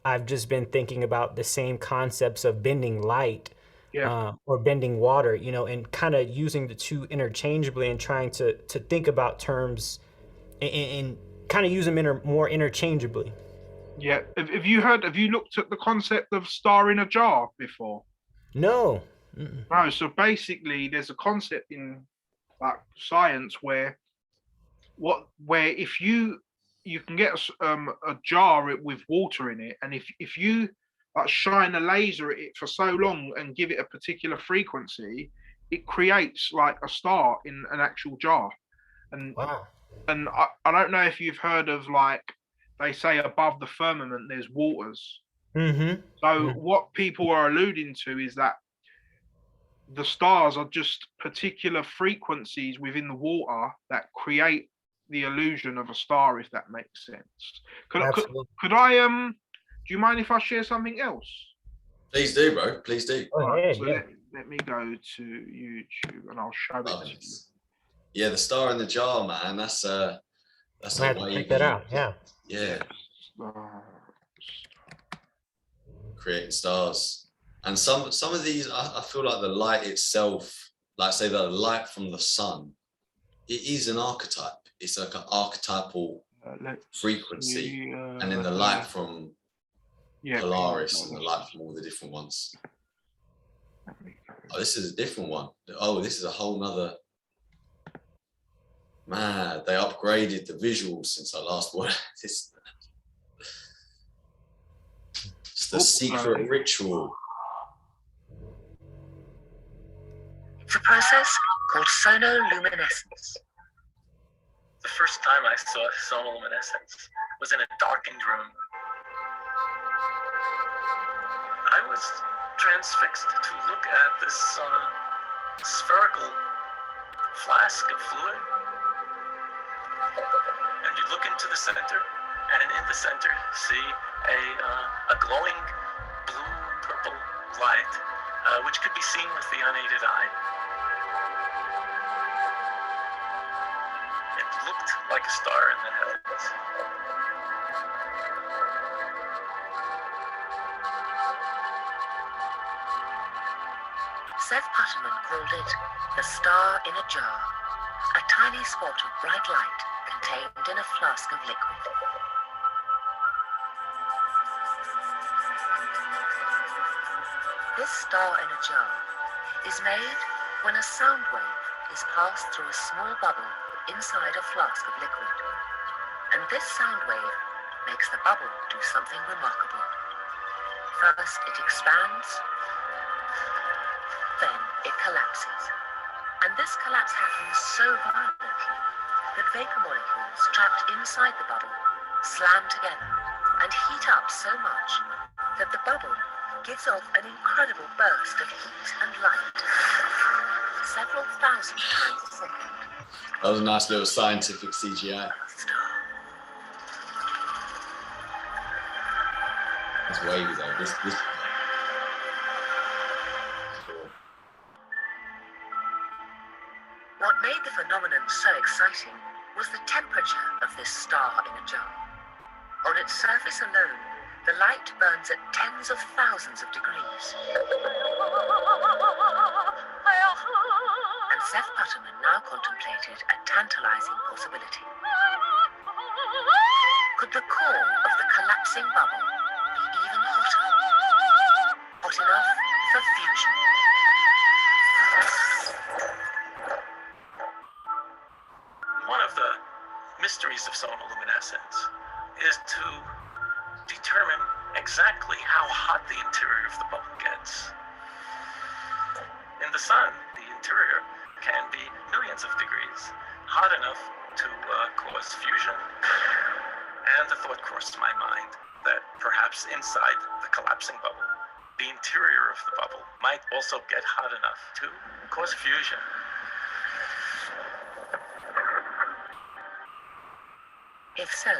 I've just been thinking about the same concepts of bending light, yeah. or bending water, you know, and kind of using the two interchangeably and trying to think about terms and kind of use them more interchangeably. Yeah. Have you looked at the concept of star in a jar before? No. Mm-mm. No. So basically, there's a concept in like science where if you can get a jar with water in it, and if you like shine a laser at it for so long and give it a particular frequency, it creates like a star in an actual jar. And Wow. I don't know if you've heard of, like, they say above the firmament there's waters. So Mm-hmm. what people are alluding to is that the stars are just particular frequencies within the water that create the illusion of a star, if that makes sense. Absolutely. Could I do you mind if I share something else? Please do, bro. Please do. Go All right, ahead. so Yeah. let me go to YouTube and I'll show it Loving to you. this. Yeah, the star in the jar, man. That's I a have to check that wavy. out. Yeah. Yeah, creating stars. And some of these, I feel like the light itself, like say the light from the sun, it is an archetype. It's like an archetypal frequency. See, And then the light from yeah, Polaris and the light from all the different ones. Oh, this is a different one. Oh, this is a whole nother. Man, they upgraded the visuals since I last watched this. It's the secret ritual. It's a process called sonoluminescence. The first time I saw sonoluminescence was in a darkened room. I was transfixed to look at this spherical flask of fluid. And you look into the center, and in the center see a glowing blue-purple light, which could be seen with the unaided eye. It looked like a star in the heavens. Seth Putterman called it the star in a jar, a tiny spot of bright light contained in a flask of liquid. This star in a jar is made when a sound wave is passed through a small bubble inside a flask of liquid. And this sound wave makes the bubble do something remarkable. First it expands, then it collapses. And this collapse happens so violently that vapor molecules trapped inside the bubble slam together and heat up so much that the bubble gives off an incredible burst of heat and light, several thousand times a second. That was a nice little scientific CGI. It's wavy though. This. What made the phenomenon so exciting was the temperature of this star in a jar. On its surface alone, the light burns at tens of thousands of degrees. And Seth Putterman now contemplated a tantalizing possibility. Could the core of the collapsing bubble be even hotter? Hot enough for fusion? One of the mysteries of sonoluminescence is to determine exactly how hot the interior of the bubble gets. In the sun, the interior can be millions of degrees, hot enough to cause fusion. And the thought crossed my mind that perhaps inside the collapsing bubble, the interior of the bubble might also get hot enough to cause fusion. If so,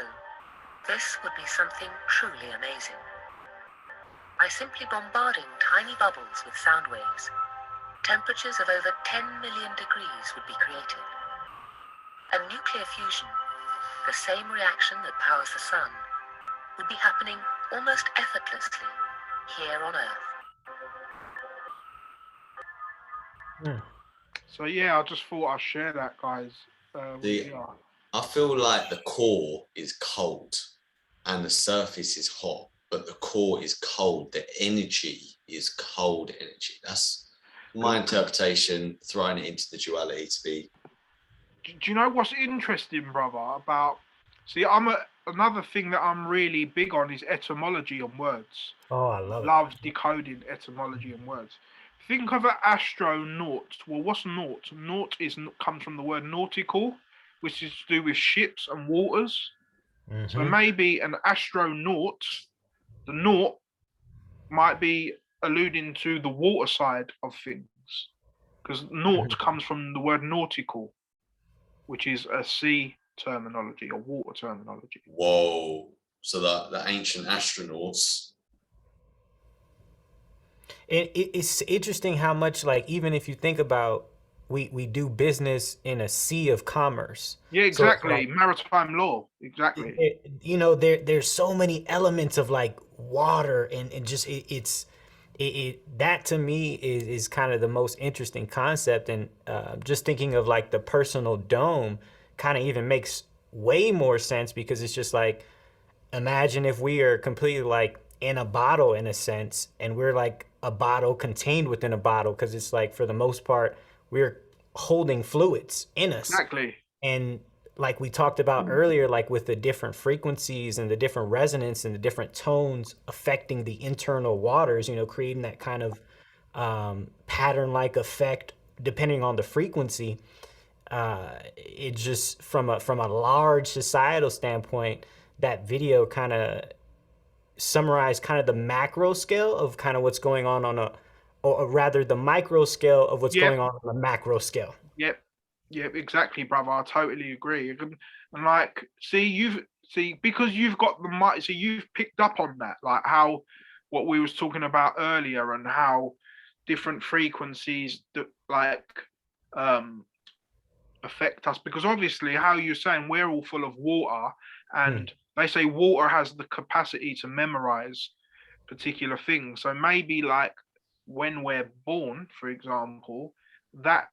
this would be something truly amazing. By simply bombarding tiny bubbles with sound waves, temperatures of over 10 million degrees would be created. And nuclear fusion, the same reaction that powers the sun, would be happening almost effortlessly here on Earth. So yeah, I just thought I'd share that, guys. I feel like the core is cold and the surface is hot, but the core is cold. The energy is cold energy. That's my interpretation, throwing it into the duality to be. Do you know what's interesting, brother, about... See, another thing that I'm really big on is etymology and words. Oh, I love it. Love decoding etymology and words. Think of an astronaut. Well, what's naut? Naut comes from the word nautical, which is to do with ships and waters. Mm-hmm. So maybe an astronaut, the naut might be alluding to the water side of things, because naut comes from the word nautical, which is a sea terminology or water terminology. Whoa! So the ancient astronauts. It's interesting how much, like, even if you think about, we do business in a sea of commerce. Yeah, exactly. So like, maritime law. Exactly. There's so many elements of like water and just that to me is kind of the most interesting concept. And just thinking of like the personal dome kind of even makes way more sense, because it's just like, imagine if we are completely like in a bottle in a sense, and we're like a bottle contained within a bottle, because it's like, for the most part, we're holding fluids in us. Exactly. And like we talked about earlier, like with the different frequencies and the different resonance and the different tones affecting the internal waters, creating that kind of pattern-like effect depending on the frequency. It just, from a large societal standpoint, that video kind of summarized kind of the macro scale of kind of what's going on or rather the micro scale of what's going on the macro scale. Yep, exactly, brother. I totally agree. And like, because you've got the mic, so you've picked up on that, like how what we was talking about earlier, and how different frequencies that affect us. Because obviously, how you're saying, we're all full of water, and they say water has the capacity to memorize particular things. So maybe like when we're born, for example, that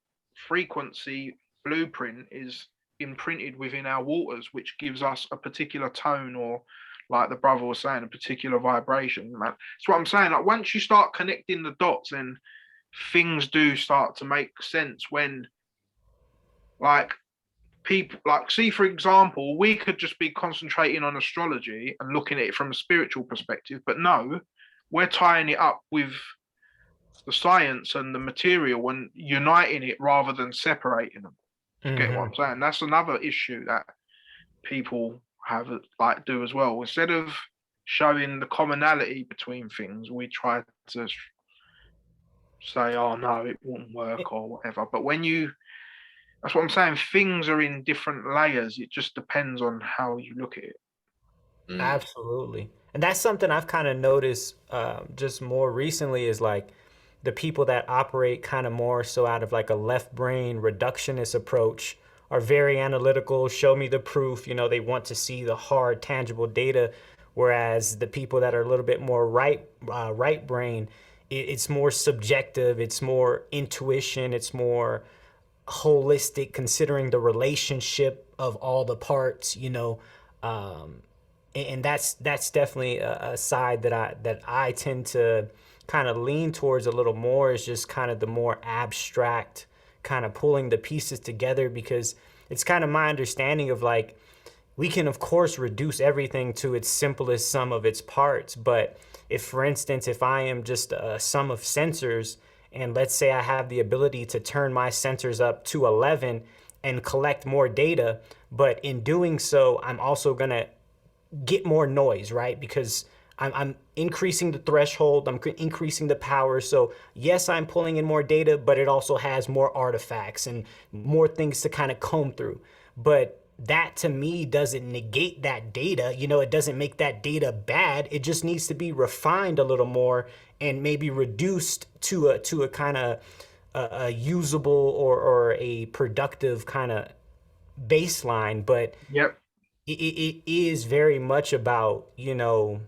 frequency blueprint is imprinted within our waters, which gives us a particular tone, or like the brother was saying, a particular vibration. Man, that's what I'm saying. Like once you start connecting the dots, then things do start to make sense. When like people, like, see, for example, we could just be concentrating on astrology and looking at it from a spiritual perspective, but no, we're tying it up with the science and the material and uniting it rather than separating them. Get what I'm saying? That's another issue that people have, like, do as well. Instead of showing the commonality between things, we try to say, oh no, it won't work or whatever. But when you, that's what I'm saying, things are in different layers. It just depends on how you look at it. Absolutely. And that's something I've kind of noticed just more recently, is like the people that operate kind of more so out of like a left brain reductionist approach are very analytical, show me the proof, you know, they want to see the hard tangible data. Whereas the people that are a little bit more right brain, it's more subjective, it's more intuition, it's more holistic, considering the relationship of all the parts, you know. And that's definitely a side that I tend to kind of lean towards a little more, is just kind of the more abstract, kind of pulling the pieces together, because it's kind of my understanding of like, we can of course reduce everything to its simplest sum of its parts. But if, for instance, if I am just a sum of sensors, and let's say I have the ability to turn my sensors up to 11 and collect more data, but in doing so, I'm also going to get more noise, right? Because I'm increasing the threshold, I'm increasing the power. So yes, I'm pulling in more data, but it also has more artifacts and more things to kind of comb through. But that to me doesn't negate that data. You know, it doesn't make that data bad. It just needs to be refined a little more and maybe reduced to a kind of a usable or a productive kind of baseline. But Yep. it is very much about, you know,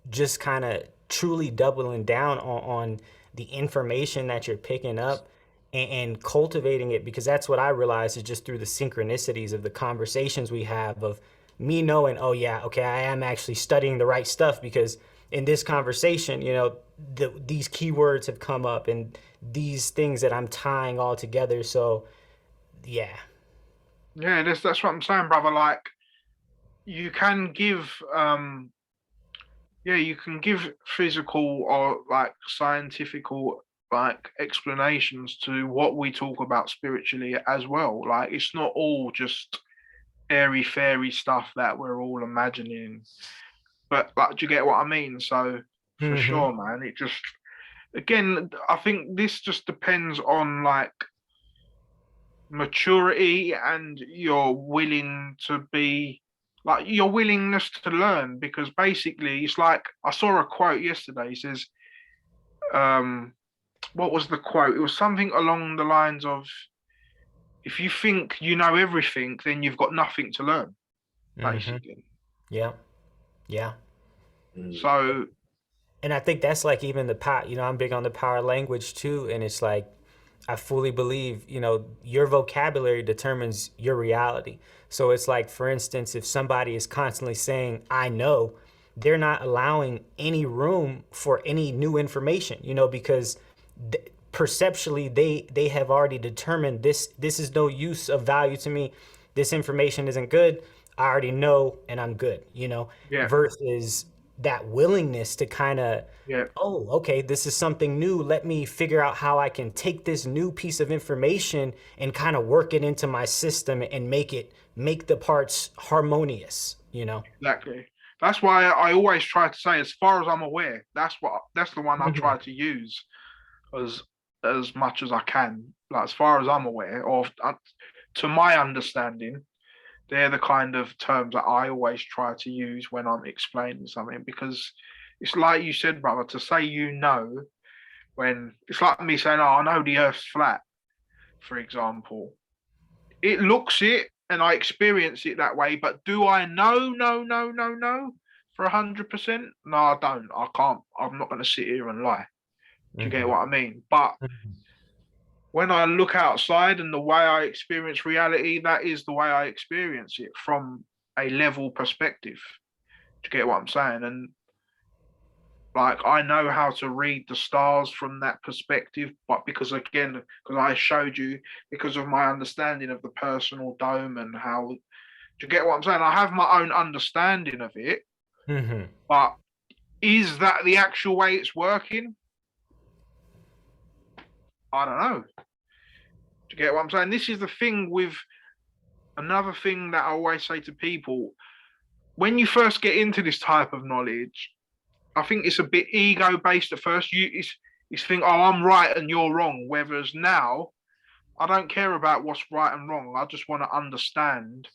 just kind of truly doubling down on the information that you're picking up and cultivating it, because that's what I realized is just through the synchronicities of the conversations we have, of me knowing, oh yeah, okay, I am actually studying the right stuff, because in this conversation, you know, these keywords have come up and these things that I'm tying all together. So yeah. Yeah, that's what I'm saying, brother. Like, you can give you can give physical or like scientific like explanations to what we talk about spiritually as well. Like, it's not all just airy fairy stuff that we're all imagining. But like, do you get what I mean? So for sure, man, it just, again, I think this just depends on like maturity and your willing to be, like, your willingness to learn. Because basically it's like, I saw a quote yesterday. It says, what was the quote? It was something along the lines of, if you think you know everything, then you've got nothing to learn, basically. Yeah. So, and I think that's like even the power, you know, I'm big on the power language too. And it's like, I fully believe, you know, your vocabulary determines your reality. So it's like, for instance, if somebody is constantly saying, I know, they're not allowing any room for any new information, you know, because perceptually they have already determined this is no use of value to me. This information isn't good. I already know and I'm good, you know, versus that willingness to kind of, oh, okay, this is something new. Let me figure out how I can take this new piece of information and kind of work it into my system and make the parts harmonious, you know? Exactly. That's why I always try to say, as far as I'm aware, that's the one I try to use as much as I can. Like, as far as I'm aware of, to my understanding, they're the kind of terms that I always try to use when I'm explaining something. Because it's like you said, brother, to say you know, when it's like me saying, oh, I know the Earth's flat, for example. It looks it and I experience it that way, but do I know? No, for 100%? No, I don't. I can't. I'm not going to sit here and lie. Do you get what I mean? But when I look outside and the way I experience reality, that is the way I experience it from a level perspective. Do you get what I'm saying? And like, I know how to read the stars from that perspective, but because I showed you, because of my understanding of the personal dome and how, do you get what I'm saying? I have my own understanding of it, but is that the actual way it's working? I don't know. Do you get what I'm saying? This is the thing with another thing that I always say to people. When you first get into this type of knowledge, I think it's a bit ego-based at first. It's think, oh, I'm right and you're wrong. Whereas now, I don't care about what's right and wrong. I just want to understand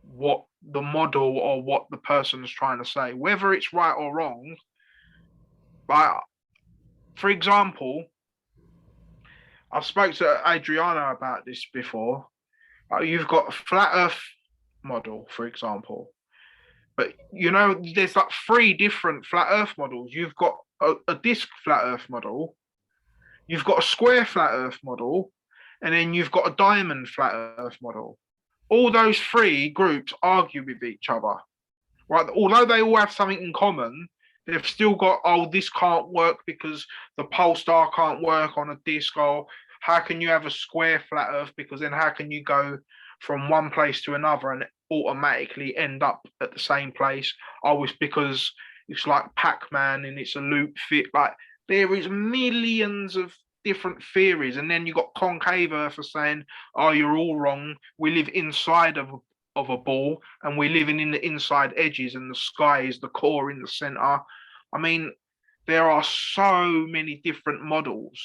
what the model or what the person is trying to say, whether it's right or wrong. But for example, I've spoke to Adriana about this before. You've got a flat Earth model, for example. But you know, there's like 3 different flat Earth models. You've got a disc flat Earth model, you've got a square flat Earth model, and then you've got a diamond flat Earth model. All those 3 groups argue with each other, right? Although they all have something in common, they've still got, oh, this can't work because the pole star can't work on a disc. Or how can you have a square flat Earth? Because then how can you go from one place to another and automatically end up at the same place? Oh, it's because it's like Pac-Man and it's a loop fit. Like, there is millions of different theories. And then you got concave Earthers saying, oh, you're all wrong. We live inside of a ball and we're living in the inside edges and the sky is the core in the center. I mean, there are so many different models.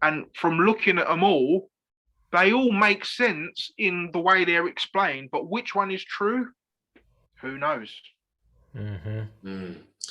And from looking at them all, they all make sense in the way they're explained, but which one is true? Who knows?